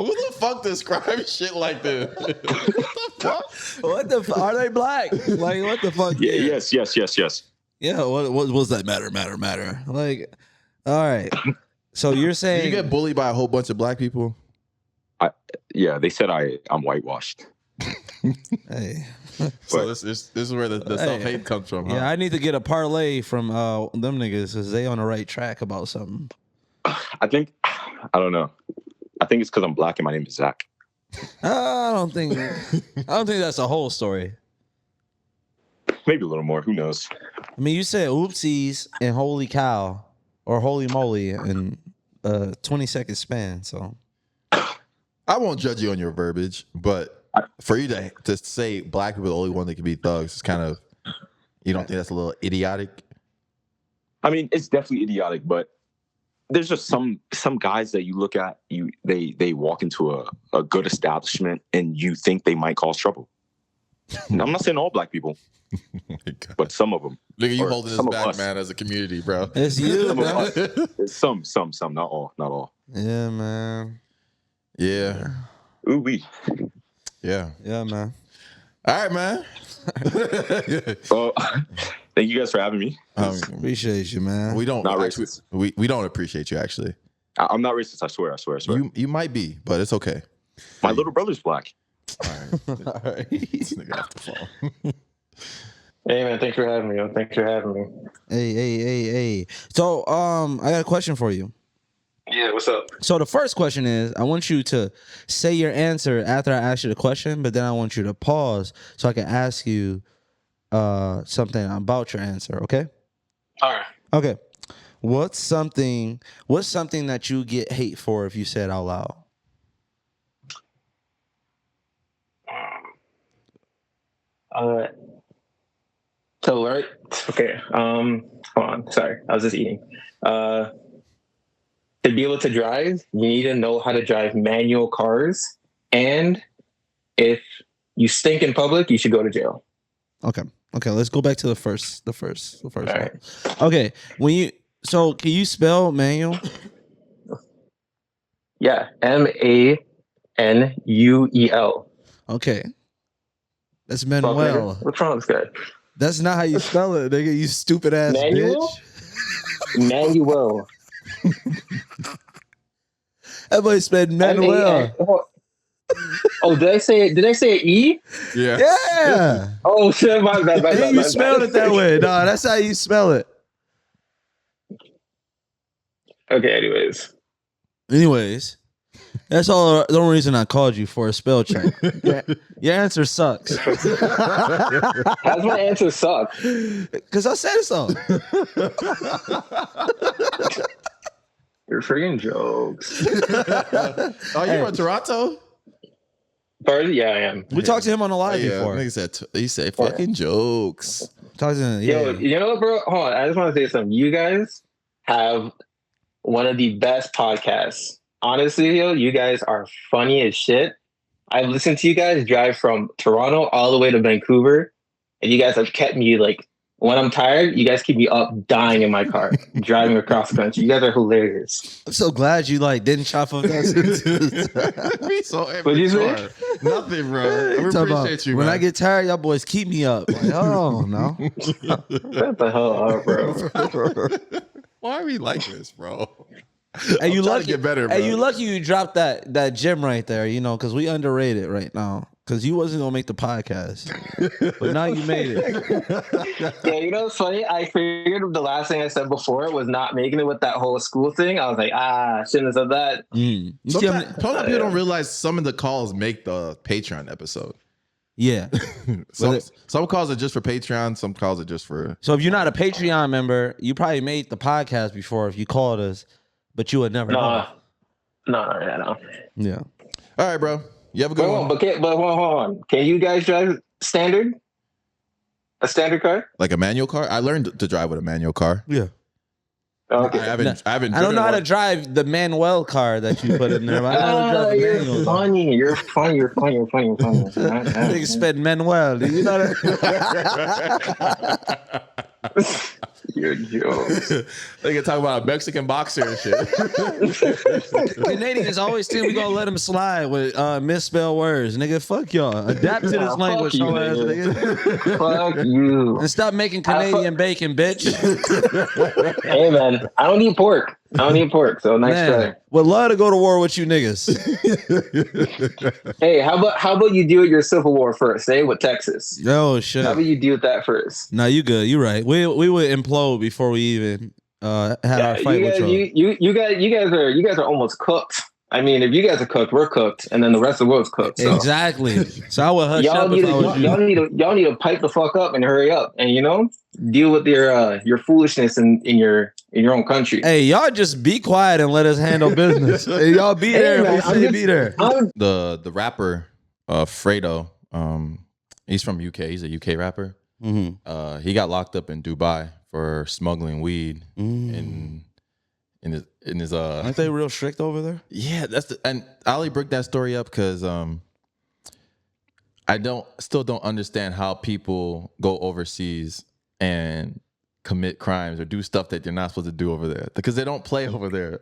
Who the fuck describes shit like this? What the fuck? What the are they black? Like, what the fuck? Yeah, yes. Yeah, what was that matter? Like, all right. So you're Did saying you get bullied by a whole bunch of black people? Yeah, they said I'm whitewashed. hey. So this is where the self-hate comes from, huh? Yeah, I need to get a parlay from them niggas because they on the right track about something. I don't know. I think it's because I'm black and my name is Zach. I don't think that's a whole story. Maybe a little more. Who knows? I mean, you said oopsies and holy cow or holy moly in a 20-second span. So I won't judge you on your verbiage, but for you to say black people are the only one that can be thugs is kind of, you don't think that's a little idiotic? I mean, it's definitely idiotic, but there's just some guys that you look at, they walk into a good establishment and you think they might cause trouble. And I'm not saying all black people, but some of them. Look at you Or holding this some of back, us. man, as a community, bro. it's you, man. Some, not all. Yeah, man. Yeah. Ooh wee. Yeah. Yeah, man. All right, man. Well, thank you guys for having me. Appreciate you, man. We don't Not actually, racist. we don't appreciate you, actually. I'm not racist. I swear. You might be, but it's okay. My little brother's black. All right. All right. This nigga off the phone. Hey man, thanks for having me. Thanks for having me. Hey. So, I got a question for you. Yeah, what's up? So the first question is, I want you to say your answer after I ask you the question, but then I want you to pause so I can ask you something about your answer, okay? All right. Okay. What's something that you get hate for if you say it out loud? So right. Okay. Hold on, sorry, I was just eating. To be able to drive, you need to know how to drive manual cars, and if you stink in public, you should go to jail. Okay. Let's go back to the first All one. right. Okay. Can you spell manual? Yeah, Manuel. Okay. That's Fuck, Manuel. nigga. What's wrong with this guy? That's not how you spell it, nigga. You stupid ass Manual? bitch. Manuel. Everybody spelled Manuel. Oh, did I say E? Yeah. Yeah. Oh shit, my bad. And you spelled it that way. No, that's how you spell it. Okay, anyways. That's all. The only reason I called you for a spell check. Your answer sucks. How's my answer suck? Because I said so. You're freaking jokes. Oh, you from Toronto? Pardon? Yeah, I am. We talked to him on the live before. He said fucking jokes. Talked to him, Yo, you know what, bro? Hold on. I just want to say something. You guys have one of the best podcasts. Honestly, yo, you guys are funny as shit. I've listened to you guys drive from Toronto all the way to Vancouver, and you guys have kept me like, when I'm tired, you guys keep me up dying in my car, driving across the country. You guys are hilarious. I'm so glad you didn't chop up that. We so What'd you say? Nothing, bro. We appreciate you, when man. I get tired, y'all boys keep me up. Like, oh no. What the hell up, bro? Why are we like this, bro? Hey, you I'm trying lucky. to get better, bro. Hey, you lucky you dropped that gym right there. You know, because we underrated right now. Because you wasn't gonna make the podcast, but now you made it. Yeah, you know what's funny? I figured the last thing I said before was not making it with that whole school thing. I was like, shouldn't have said that. Sometimes people don't realize some of the calls make the Patreon episode. Yeah. Some calls are just for Patreon. Some calls are just for. So if you're not a Patreon member, you probably made the podcast before if you called us, but you would never know. No. Yeah. All right, bro. You have a good one. But hold on. Can you guys drive standard? A standard car? Like a manual car? I learned to drive with a manual car. Yeah. Okay. I haven't. I don't know how to drive the Manuel car that you put in there. But I know how to drive the manual. You're funny. You're funny. Nigga spelled Manuel. Do you know that? You're jokes. They can talk about a Mexican boxer and shit. Canadians always think we gonna let them slide with misspelled words. Nigga, fuck y'all. Adapt to this language, you, nigga. Fuck you. And stop making Canadian bacon, bitch. Hey man, I don't eat pork. So nice try. Would love to go to war with you niggas. Hey, how about you deal with your civil war first? Say with Texas. Oh shit. How about you deal with that first? No, you good. You right. We would implode before we even had our fight with y'all. You guys are almost cooked. I mean, if you guys are cooked, we're cooked, and then the rest of the world's cooked. So. Exactly. So I would hush up if I was you. Y'all need to pipe the fuck up and hurry up, and deal with your foolishness in your own country. Hey, y'all just be quiet and let us handle business. Hey, y'all be there. Man, we say be there. The rapper Fredo, he's from UK. He's a UK rapper. Mm-hmm. He got locked up in Dubai for smuggling weed in his Aren't they real strict over there? Yeah, and I only broke that story up because I still don't understand how people go overseas and commit crimes or do stuff that they're not supposed to do over there because they don't play over there.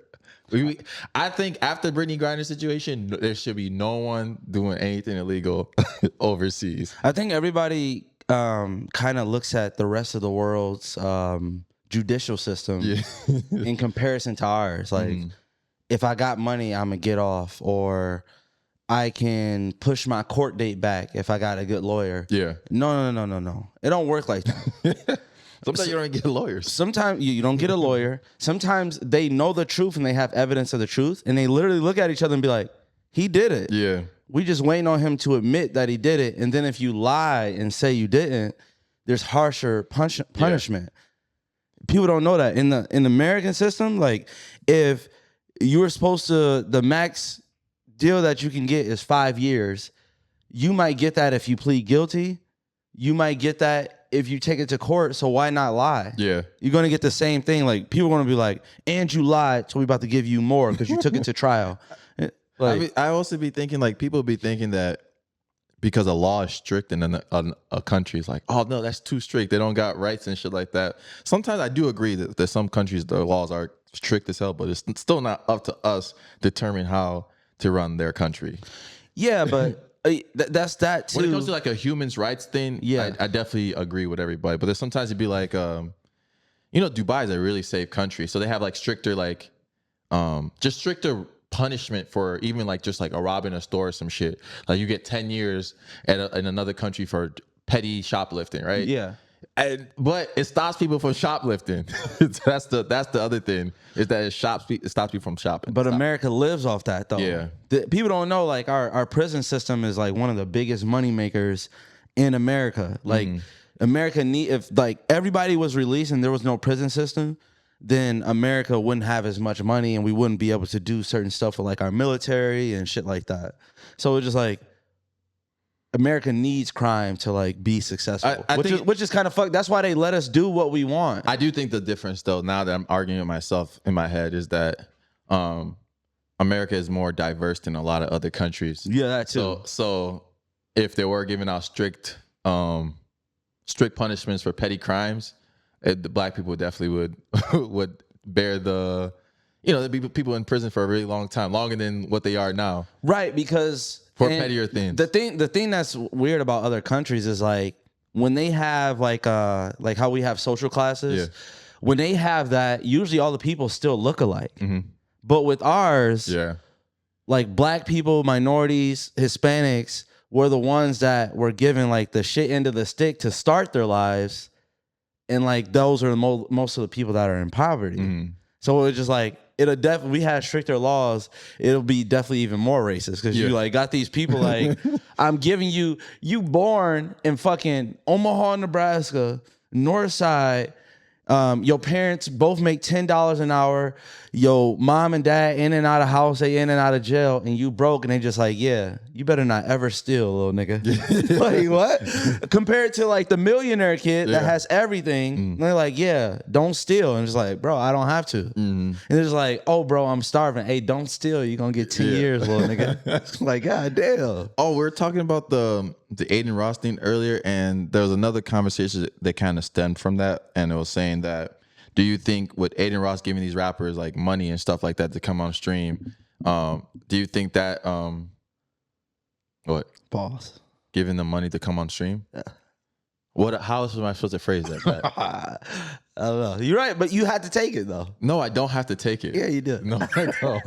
I think after Brittany Griner situation, there should be no one doing anything illegal overseas. I think everybody kind of looks at the rest of the world's judicial system in comparison to ours. Like, if I got money, I'm gonna get off, or I can push my court date back if I got a good lawyer. Yeah. No. It don't work like that. Sometimes you don't get lawyers. Sometimes you don't get a lawyer. Sometimes they know the truth and they have evidence of the truth, and they literally look at each other and be like, he did it. Yeah. We just waiting on him to admit that he did it. And then if you lie and say you didn't, there's harsher punishment. Yeah. People don't know that. In the American system, like, if you were supposed to, the max deal that you can get is 5 years. You might get that if you plead guilty. You might get that if you take it to court, so why not lie? Yeah. You're going to get the same thing. Like, people are going to be like, and you lied, so we about to give you more because you took it to trial. Like, I also be thinking, like, people be thinking that because a law is strict in a country, it's like, oh, no, that's too strict. They don't got rights and shit like that. Sometimes I do agree that some countries, the laws are strict as hell, but it's still not up to us to determine how to run their country. yeah, but that's that too. When it comes to like a human rights thing, Yeah. I definitely agree with everybody. But there's sometimes it'd be like, Dubai is a really safe country, so they have like stricter, like, just stricter punishment for even like just like a robbing a store or some shit. Like, you get 10 years in another country for petty shoplifting, right? Yeah. But it stops people from shoplifting. that's the other thing, is that it stops people from shopping. But America lives off that, though. Yeah. People don't know, like, our prison system is like one of the biggest money makers in America. Like, America if like everybody was released and there was no prison system, then America wouldn't have as much money and we wouldn't be able to do certain stuff with like our military and shit like that. So it's just like, America needs crime to like be successful, which is kind of fucked. That's why they let us do what we want. I do think the difference, though, now that I'm arguing with myself in my head, is that America is more diverse than a lot of other countries. Yeah, that too. So if they were giving out strict punishments for petty crimes, the black people definitely would bear the, there'd be people in prison for a really long time, longer than what they are now. Right, because for pettier things. The thing that's weird about other countries is like when they have like how we have social classes, when they have that, usually all the people still look alike. Mm-hmm. But with ours, like black people, minorities, Hispanics were the ones that were given like the shit end of the stick to start their lives. And like those are most of the people that are in poverty. Mm. So it's just like we had stricter laws, it'll be definitely even more racist because you like got these people like I'm giving you born in fucking Omaha, Nebraska, North Side. Your parents both make $10 an hour. Your mom and dad in and out of house, they in and out of jail, and you broke, and they just like, yeah, you better not ever steal, little nigga. Like what? Compared to like the millionaire kid that has everything, and they're like, yeah, don't steal, and it's like, bro, I don't have to. Mm-hmm. And it's like, oh, bro, I'm starving. Hey, don't steal. You're gonna get 10 years, little nigga. Like, god damn. Oh, we were talking about the Aiden Ross thing earlier, and there was another conversation that kind of stemmed from that, and it was saying that, do you think with Aiden Ross giving these rappers like money and stuff like that to come on stream, do you think that what? Pause. Giving them money to come on stream? Yeah. How else am I supposed to phrase that? I don't know. You're right, but you had to take it though. No, I don't have to take it. Yeah, you do. No, I don't.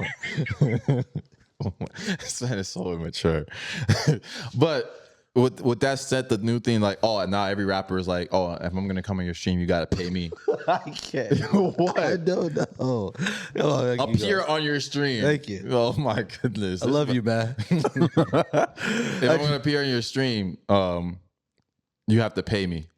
This man is so immature. But with that said, the new thing, like, oh, now every rapper is like, oh, if I'm gonna come on your stream, you gotta pay me. I can't. What? I don't know. Appear on your stream. Thank you. Oh my goodness. I love you, man. If I'm gonna appear on your stream, you have to pay me.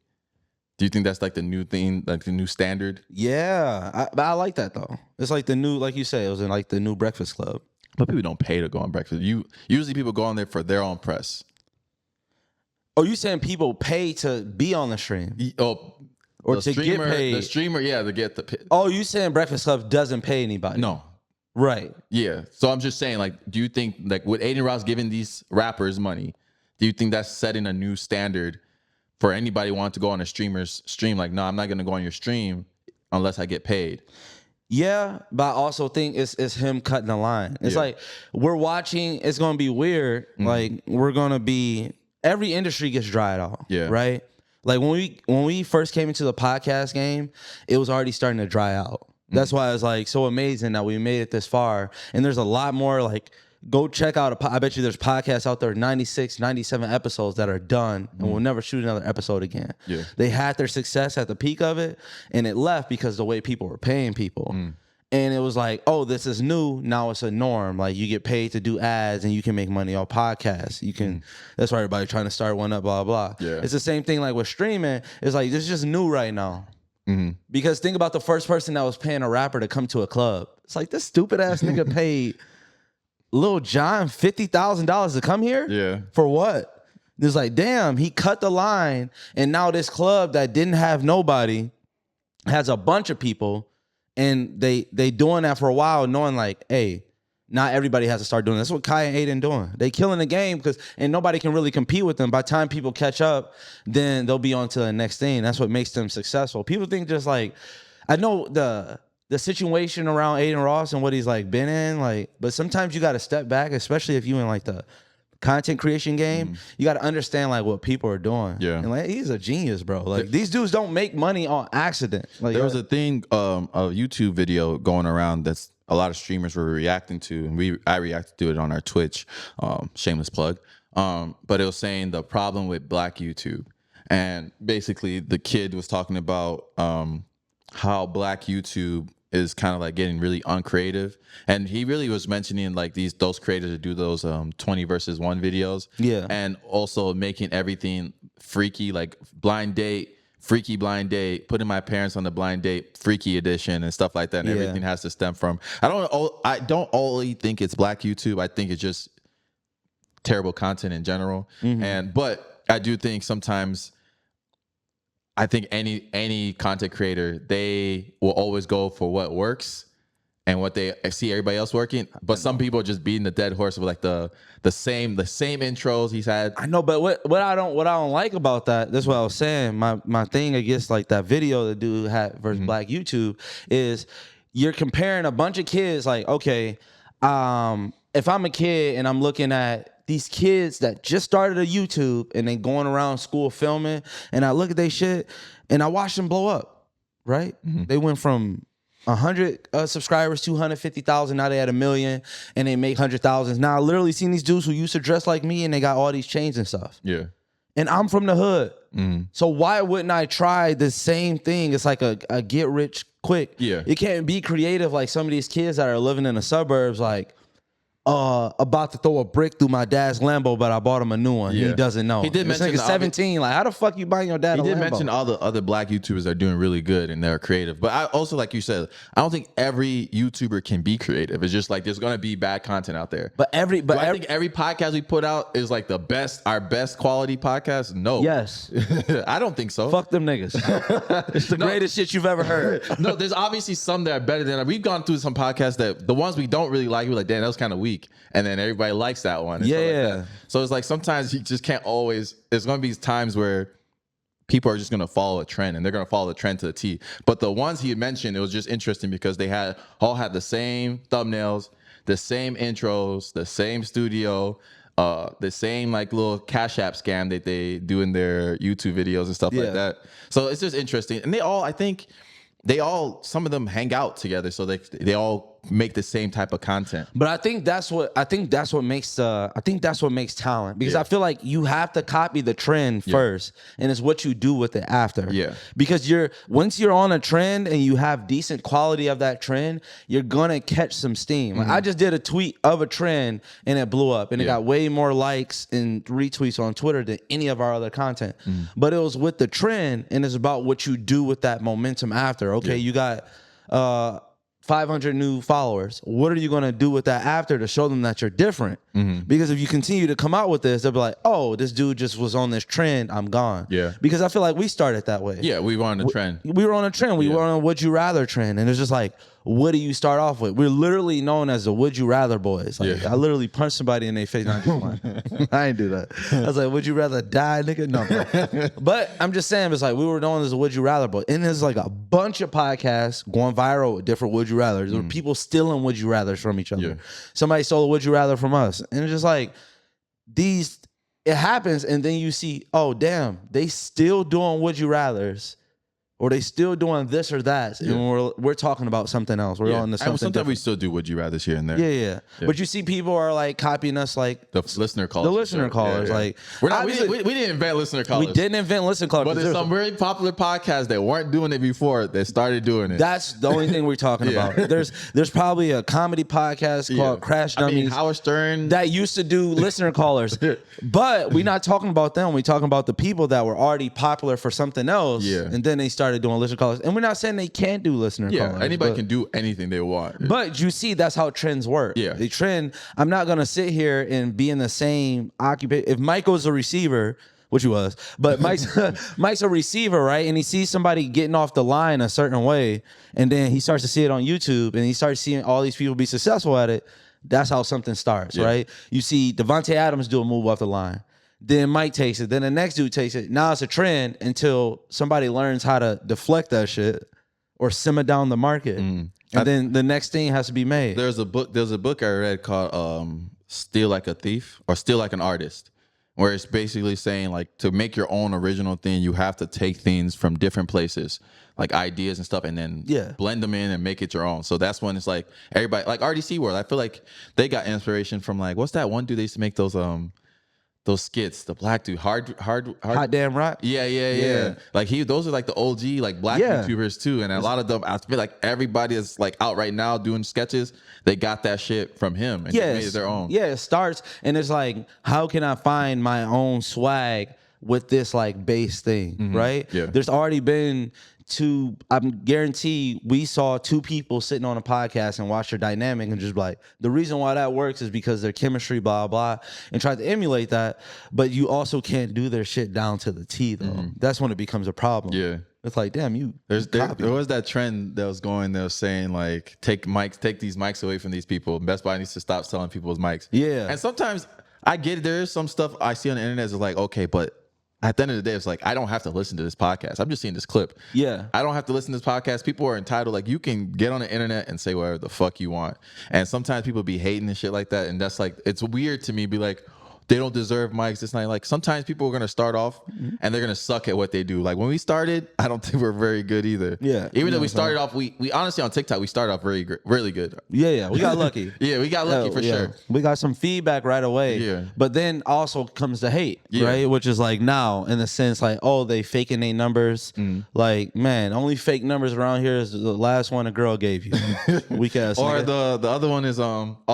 Do you think that's like the new thing, like the new standard? Yeah, I like that though. It's like the new, like you said, it was in like the new Breakfast Club. But people don't pay to go on Breakfast. Usually people go on there for their own press. Oh, you saying people pay to be on the stream? Or to get paid? The streamer, to get the pay. Oh, you saying Breakfast Club doesn't pay anybody? No. Right. Yeah. So I'm just saying, like, do you think, like, with Aiden Ross giving these rappers money, do you think that's setting a new standard for anybody wanting to go on a streamer's stream? Like, no, I'm not going to go on your stream unless I get paid. Yeah, but I also think it's him cutting the line. It's like we're watching, it's going to be weird. Mm-hmm. Like, we're going to be... Every industry gets dried off, right? Like when we first came into the podcast game, it was already starting to dry out. That's why it's like so amazing that we made it this far. And there's a lot more, like, go check out, I bet you there's podcasts out there, 96, 97 episodes that are done and we'll never shoot another episode again. Yeah. They had their success at the peak of it and it left because the way people were paying people. And it was like, oh, this is new. Now it's a norm. Like, you get paid to do ads and you can make money on podcasts. You can, that's why everybody's trying to start one up, blah, blah. Yeah. It's the same thing like with streaming. It's like, this is just new right now. Mm-hmm. Because think about the first person that was paying a rapper to come to a club. It's like, this stupid ass nigga paid Lil Jon $50,000 to come here? Yeah. For what? It's like, damn, he cut the line, and now this club that didn't have nobody has a bunch of people, and they doing that for a while, knowing like, hey, not everybody has to start doing this. That's what Kai and Aiden doing. They killing the game and nobody can really compete with them. By the time people catch up, then they'll be on to the next thing. That's what makes them successful. People think just like, I know the situation around Aiden Ross and what he's like been in, like, but sometimes you got to step back, especially if you in like the content creation game. You got to understand like what people are doing. Yeah, and like he's a genius, bro. Like these dudes don't make money on accident. Like there was a thing, a YouTube video going around that's a lot of streamers were reacting to, and I reacted to it on our Twitch. Shameless plug. But it was saying the problem with Black YouTube, and basically the kid was talking about how Black YouTube is kind of like getting really uncreative, and he really was mentioning like those creators that do those 20 versus 1 videos, and also making everything freaky, like blind date, freaky blind date, putting my parents on the blind date freaky edition and stuff like that, and everything has to stem from. I don't only think it's Black YouTube. I think it's just terrible content in general, but I do think sometimes, I think any content creator, they will always go for what works and what they see everybody else working. But some people are just beating the dead horse with like the same intros he's had. I know, but what I don't like about that, that's what I was saying. My thing against like that video the dude had versus Black YouTube is you're comparing a bunch of kids. Like, okay, if I'm a kid and I'm looking at these kids that just started a YouTube and they going around school filming, and I look at their shit and I watch them blow up, right? They went from 100 subscribers, 250,000, now they had 1 million, and they make 100,000. Now I literally seen these dudes who used to dress like me and they got all these chains and stuff. Yeah. And I'm from the hood. So why wouldn't I try the same thing? It's like a get rich quick. Yeah. You can't be creative like some of these kids that are living in the suburbs, like, about to throw a brick through my dad's Lambo, but I bought him a new one. He doesn't know. He did mention 17. Like, how the fuck you buying your dad a Lambo? He did mention all the other Black YouTubers are doing really good and they're creative. But I also, like you said, I don't think every YouTuber can be creative. It's just like there's gonna be bad content out there. I think every podcast we put out is like our best quality podcast. No. Yes. I don't think so. Fuck them niggas. It's the greatest shit you've ever heard. No, there's obviously some that are better than we've gone through some podcasts that the ones we don't really like, we're like, damn, that was kind of weak. And then everybody likes that one. Like so it's like sometimes you just can't always. There's going to be times where people are just going to follow a trend, and they're going to follow the trend to the T. But the ones he had mentioned, it was just interesting because they all had the same thumbnails, the same intros, the same studio, the same like little Cash App scam that they do in their YouTube videos and stuff like that. So it's just interesting, and some of them hang out together, so they all make the same type of content. But I think that's what makes talent, because I feel like you have to copy the trend first, and it's what you do with it after. Yeah. Because once you're on a trend and you have decent quality of that trend, you're gonna catch some steam. Like I just did a tweet of a trend and it blew up, and it got way more likes and retweets on Twitter than any of our other content. But it was with the trend, and it's about what you do with that momentum after. Okay, you got 500 new followers. What are you going to do with that after to show them that you're different? Because if you continue to come out with this, they'll be like, oh, this dude just was on this trend, I'm gone. Yeah. Because I feel like we started that way. Yeah, we were on a trend. We were on a trend. We were on a would you rather trend. And it's just like, what do you start off with? We're literally known as the would you rather boys. Like, I literally punched somebody in their face. I ain't do that. I was like, would you rather die, nigga? No. But I'm just saying, it's like we were known as the would you rather boys. And there's like a bunch of podcasts going viral with different would you rathers. There were people stealing would you rathers from each other. Somebody stole a would you rather from us. And it's just like it happens, and then you see, oh damn, they still doing would you rathers, or they still doing this or that, and we're talking about something else. We're on to something sometimes different. We still do would you rather here and there. Yeah. But you see people are like copying us, like the listener callers. The listener callers. Like we didn't invent listener callers. We didn't invent listener callers. But there's some very popular podcasts that weren't doing it before that started doing it. That's the only thing we're talking about. There's probably a comedy podcast called Crash Dummies. Howard Stern that used to do listener callers. But we're not talking about them. We're talking about the people that were already popular for something else. Yeah. And then they started started doing listener callers. And we're not saying they can't do listener callers. Anybody can do anything they want. But you see, that's how trends work. Yeah. The trend, I'm not going to sit here and be in the same occupation. If Michael's a receiver, which he was, but Mike's a receiver, right? And he sees somebody getting off the line a certain way, and then he starts to see it on YouTube, and he starts seeing all these people be successful at it. That's how something starts, right? You see Devontae Adams do a move off the line. Then Mike takes it. Then the next dude takes it. Now it's a trend until somebody learns how to deflect that shit or simmer down the market. And then the next thing has to be made. There's a book I read called Steal Like a Thief or Steal Like an Artist, where it's basically saying like to make your own original thing, you have to take things from different places, like ideas and stuff, and then blend them in and make it your own. So that's when it's like everybody, like RDC World, I feel like they got inspiration from like, what's that one dude they used to make those skits, the black dude, hard Hot Damn Rock? Yeah. Like those are like the OG like black YouTubers too. And a lot of them, I feel like everybody is like out right now doing sketches. They got that shit from him and made it their own. Yeah, it starts and it's like, how can I find my own swag with this like base thing, right? Yeah. There's already been I'm guarantee we saw two people sitting on a podcast and watch their dynamic and just like, the reason why that works is because their chemistry, blah, blah, and try to emulate that. But you also can't do their shit down to the T though. That's when it becomes a problem. Yeah. It's like, damn, there was that trend that was going that was saying like, take these mics away from these people. Best Buy needs to stop selling people's mics. Yeah. And sometimes I get it. There is some stuff I see on the internet that's like, okay, but at the end of the day, it's like, I don't have to listen to this podcast. I'm just seeing this clip. Yeah. I don't have to listen to this podcast. People are entitled. Like, you can get on the internet and say whatever the fuck you want. And sometimes people be hating and shit like that. And that's like, it's weird to me, be like, they don't deserve mics. It's not like, sometimes people are going to start off and they're going to suck at what they do. Like when we started, I don't think we're very good either. Yeah. Even though we started off, we honestly on TikTok, we started off really good. Yeah. We got lucky. Yeah, we got lucky for sure. We got some feedback right away. Yeah. But then also comes the hate, right? Which is like now in the sense like, oh, they faking their numbers. Like, man, only fake numbers around here is the last one a girl gave you. Weak ass. Or nigga. the other one is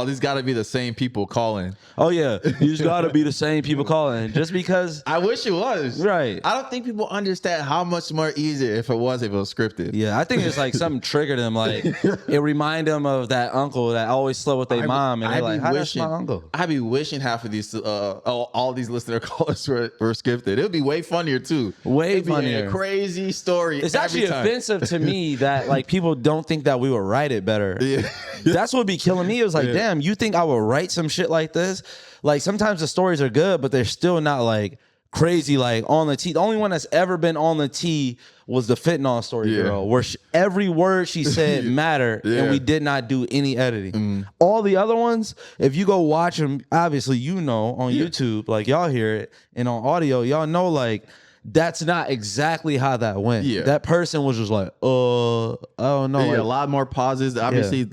these got to be the same people calling. Oh yeah, you just got to be the same people calling just because. I wish it was. Right. I don't think people understand how much more easier if it was scripted. Yeah, I think it's like something triggered them. Like it reminded them of that uncle that always slept with their mom, and they're like, "How that's my uncle?" I be wishing half of these, all these listener callers were scripted. It would be way funnier too. Way funnier. A crazy story. It's actually offensive to me that like people don't think that we would write it better. Yeah. That's what be killing me. It was like, damn, you think I would write some shit like this? Like sometimes the stories are good, but they're still not like crazy, like on the T. The only one that's ever been on the T was the fentanyl story girl, where every word she said mattered, and we did not do any editing. All the other ones, if you go watch them, obviously you know on YouTube, like y'all hear it, and on audio, y'all know like that's not exactly how that went. Yeah. That person was just like, I don't know. Yeah, like, a lot more pauses. Obviously,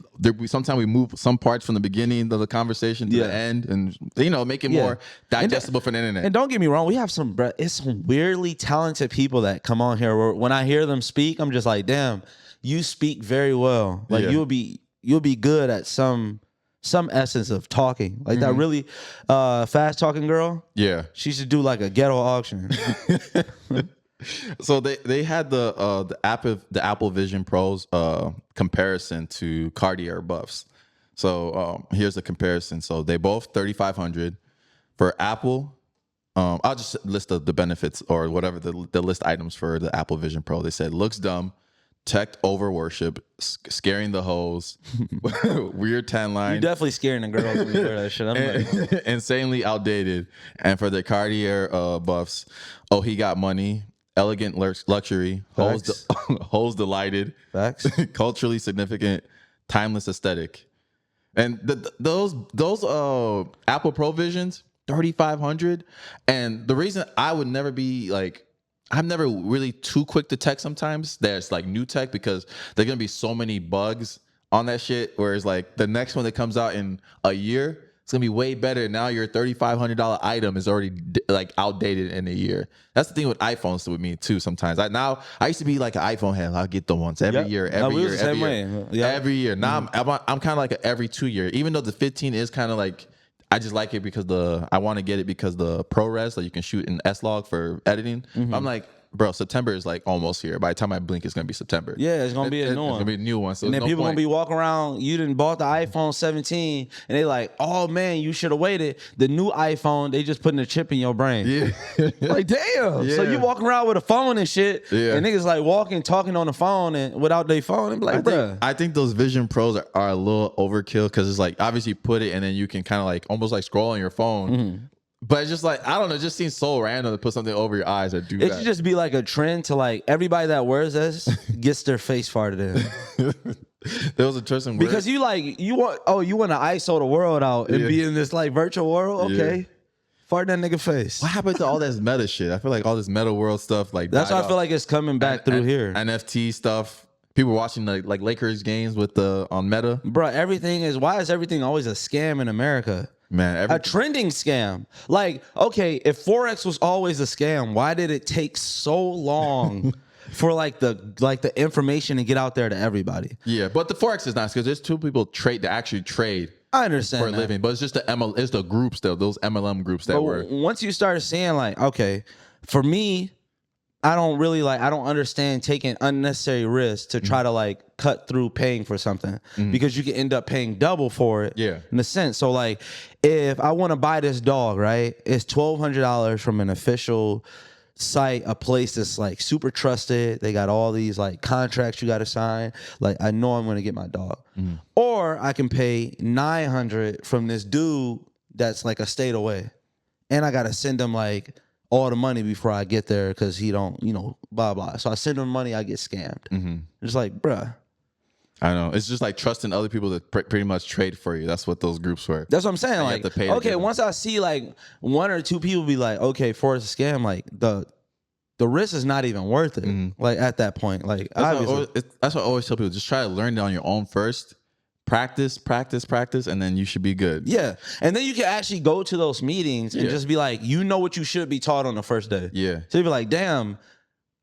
sometimes we move some parts from the beginning of the conversation to the end, and make it more digestible for the internet. And don't get me wrong, we have some weirdly talented people that come on here. Where when I hear them speak, I'm just like, damn, you speak very well. Like you'll be good at some essence of talking, like that really fast talking girl. Yeah, she should do like a ghetto auction. So they had the Apple Vision Pro's comparison to Cartier buffs. So here's the comparison. So they both $3,500 for Apple. I'll just list the benefits or whatever the list items for the Apple Vision Pro. They said looks dumb, tech over worship, scaring the hoes, weird tan line. You're definitely scaring the girls when you wear that shit. I'm like, insanely outdated. And for the Cartier buffs, he got money, elegant luxury, hoes delighted, facts, culturally significant, timeless aesthetic. And those Apple Pro Visions, $3,500. And the reason I would never be like, I'm never really too quick to tech sometimes. There's like new tech because there's going to be so many bugs on that shit. Whereas like the next one that comes out in a year, it's going to be way better. Now your $3,500 item is already like outdated in a year. That's the thing with iPhones with me too sometimes. I used to be like an iPhone head. I'll get the ones every year. Every year. Now I'm kind of like every 2 year. Even though the 15 is kind of like, I just like it because I want to get it because the ProRes, like you can shoot in S-Log for editing. I'm like, bro, September is like almost here. By the time I blink, it's gonna be September. Yeah, it's gonna be a new It's one. gonna be a new one. So And then no people point. gonna be walking around. You done bought the iPhone 17, and they like, oh man, you should have waited. The new iPhone, they just putting a chip in your brain. Yeah. Like damn. So Yeah. you walking around with a phone and shit, Yeah. and niggas like talking on the phone and without their phone. And be like, bruh. I think those Vision Pros are a little overkill because it's like obviously you put it and then you can kind of like almost like scroll on your phone. Mm-hmm. But it's just like, I don't know, it just seems so random to put something over your eyes or do It that. should just be like a trend to like everybody that wears this gets their face farted in. There was a person Because you want to ISO the world out and Yeah. be in this like virtual world. Okay. Fart that nigga face. what happened to all this meta shit? I feel like all this meta world stuff like That's why died I feel off. like it's coming back through here. NFT stuff. People watching like Lakers games with the on Meta. Bro, why is everything always a scam in America? Man, A trending scam. Like, okay, if Forex was always a scam, why did it take so long for like the information to get out there to everybody? yeah, but the Forex is nice because there's two people that actually trade I understand for a that. living, but it's just it's the groups though, those MLM groups that But were. once you start seeing like, okay, for me, I don't understand taking unnecessary risks to try to like cut through paying for something because you can end up paying double for it. Yeah. In a sense. So like if I want to buy this dog, right, it's $1,200 from an official site, a place that's like super trusted. They got all these like contracts you got to sign. Like I know I'm going to get my dog. Or I can pay $900 from this dude that's like a state away. And I got to send him like all the money before I get there because he don't, blah, blah. So I send him money, I get scammed. It's like, bruh. I know. It's just like trusting other people to pretty much trade for you. That's what those groups were. That's what I'm saying. you Like, have to pay to okay, get them. once I see like one or two people be like, okay, for it's a scam, like the risk is not even worth it. Like at that point, like obviously. That's what I always tell people. Just try to learn it on your own first. Practice, and then you should be good. Yeah. And then you can actually go to those meetings and Yeah. just be like, you know what you should be taught on the first day. Yeah. So you be like, damn,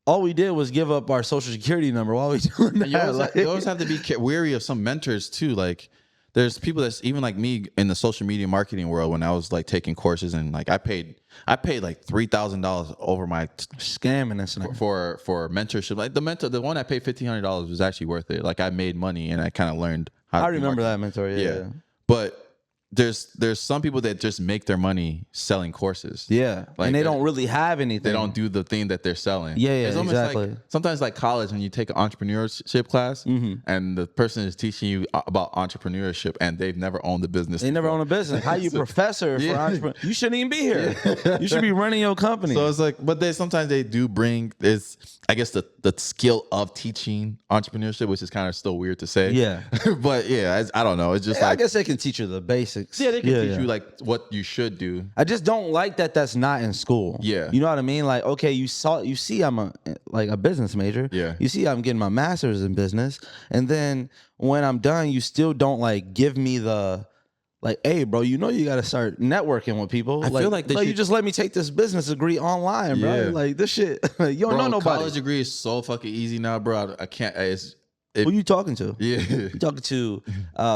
all we did was give up our social security number. Why are we doing that? And you always, Like- you always have to be wary of some mentors too. Like there's people that's even like me in the social media marketing world when I was like taking courses and like I paid like $3,000 over my scamming this nigga. for mentorship. Like the one I paid $1,500 was actually worth it. Like I made money and I kind of learned how to I do remember marketing. that mentor. Yeah. But there's some people that just make their money selling courses. Yeah. Like, And they don't really have anything. They don't do the thing that they're selling. Yeah, It's almost exactly. like sometimes like college when you take an entrepreneurship class and the person is teaching you about entrepreneurship and they've never owned a business. They never own a business. How you professor for entrepreneur? You shouldn't even be here. You should be running your company. So it's like, but sometimes they do bring this, I guess the skill of teaching entrepreneurship, which is kind of still weird to say. Yeah. But yeah, I don't know. It's just I like, guess they can teach you the basics. yeah, they can teach you like what you should do. I just don't like that that's not in school. Yeah. You know what I mean? Like, okay, you see I'm a business major. Yeah. You see I'm getting my master's in business. And then when I'm done, you still don't like give me the like, hey, bro, you gotta start networking with people. I feel like they you should- just let me take this business degree online, bro. Yeah. Like this shit. You don't Bro, know nobody. college degree is so fucking easy now, bro. I can't. Who you talking to? Yeah. You talking to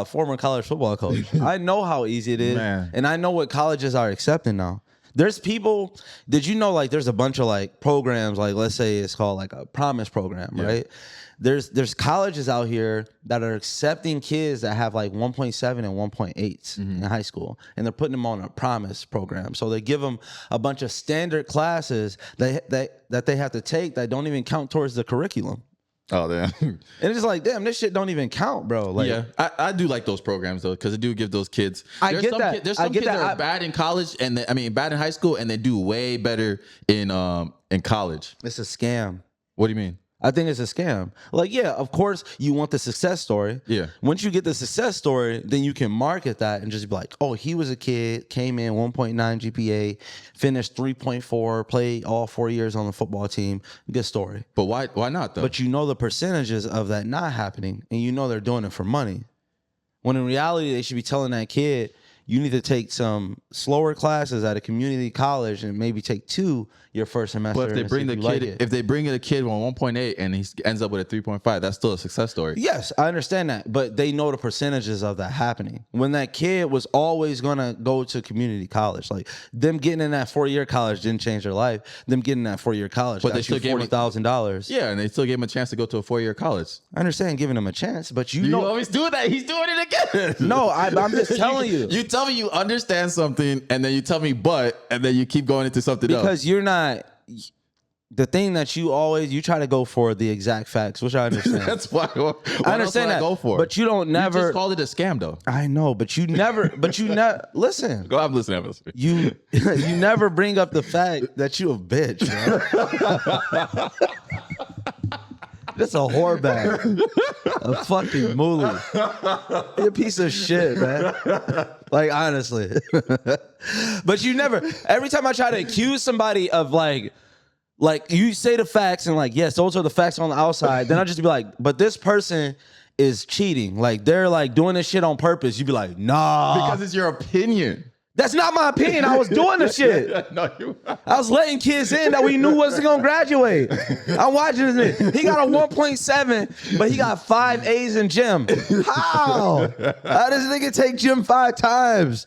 former college football coach. I know how easy it is. Man. And I know what colleges are accepting now. There's people, did you know like there's a bunch of like programs, like let's say it's called like a promise program, right? There's colleges out here that are accepting kids that have like 1.7 and 1.8s in high school, and they're putting them on a promise program. So they give them a bunch of standard classes that they have to take that don't even count towards the curriculum. Oh, damn. And it's just like, damn, this shit don't even count, bro. Like, Yeah, I do like those programs though, because they do give those kids. I There's get some that. There's I some get kids that that. are bad in college, and bad in high school, and they do way better in college. it's a scam. What do you mean? I think it's a scam. Like, yeah, of course, you want the success story. Yeah. Once you get the success story, then you can market that and just be like, oh, he was a kid, came in 1.9 GPA, finished 3.4, played all 4 years on the football team. Good story. But why not though? But you know the percentages of that not happening, and you know they're doing it for money. When in reality, they should be telling that kid, you need to take some slower classes at a community college and maybe take 2 your first semester. But if they bring the kid, if they bring in a kid on 1.8 and he ends up with a 3.5, that's still a success story. Yes, I understand that, but they know the percentages of that happening. When that kid was always gonna go to community college, like them getting in that 4-year college didn't change their life. Them getting in that 4-year college, but they still gave $40,000. Yeah, and they still gave him a chance to go to a 4-year college. I understand giving him a chance, but you You know, always do that. He's doing it again. no, I'm just telling you. You tell me you understand something, and then you tell me and then you keep going into something else. Because you're not. The thing that you try to go for the exact facts, which I understand. That's why I understand that. I go for. But you don't never. You just called it a scam, though. I know, but you never. Listen. Go. I'm listening. You never bring up the fact that you a bitch, bro. That's a whore bag. A fucking mooly. You're a piece of shit, man. Like, honestly. But you never, every time I try to accuse somebody of like you say the facts and like, yes, those are the facts on the outside. Then I'll just be like, but this person is cheating. Like, they're like doing this shit on purpose. You'd be like, nah. Because it's your opinion. That's not my opinion. I was doing the shit. No, I was letting kids in that we knew wasn't gonna graduate. I'm watching this nigga. He got a 1.7, but he got 5 A's in gym. How? How does this nigga take gym 5 times?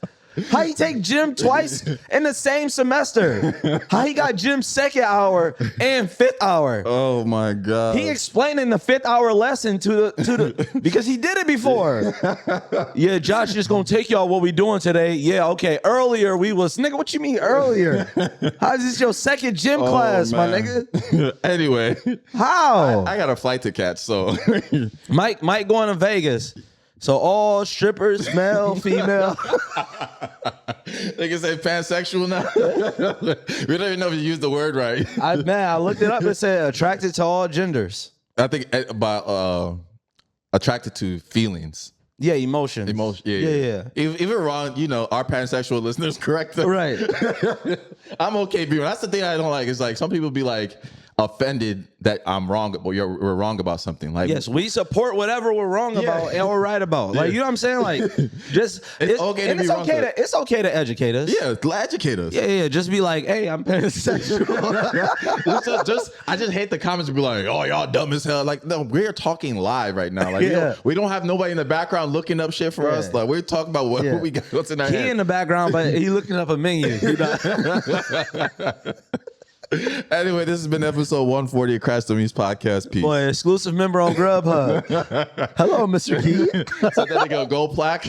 How he take gym twice in the same semester? How he got gym 2nd hour and 5th hour? Oh my god. He explaining the 5th hour lesson to the because he did it before. Yeah, Josh just gonna take y'all what we doing today. Yeah, okay. Earlier we was nigga. What you mean earlier? How is this your 2nd gym class, my nigga? Anyway, how? I got a flight to catch, so Mike going to Vegas. So all strippers, male, female. They can say pansexual now. We don't even know if you used the word right. I looked it up. It said attracted to all genders. I think about attracted to feelings. Yeah, emotions. Yeah. If we're wrong, our pansexual listeners correct them. Right. I'm okay being. That's the thing I don't like. Is like some people be like offended that I'm wrong, but we're wrong about something. Like, yes, we support whatever we're wrong about and we're right about. Like, you know what I'm saying? Like, just it's okay to be wrong. It's okay to educate us. Yeah, educate us. Yeah. Just be like, hey, I'm pansexual. I just hate the comments to be like, oh, y'all dumb as hell. Like, no, we're talking live right now. Like, we don't have nobody in the background looking up shit for us. Like, we're talking about what we got. What's in our head. He in the background, but he looking up a menu. Anyway, this has been episode 140 of Crash Dummies Podcast. Peace. Boy, exclusive member on Grubhub. Hello, Mr. Key. So then they go gold plaque.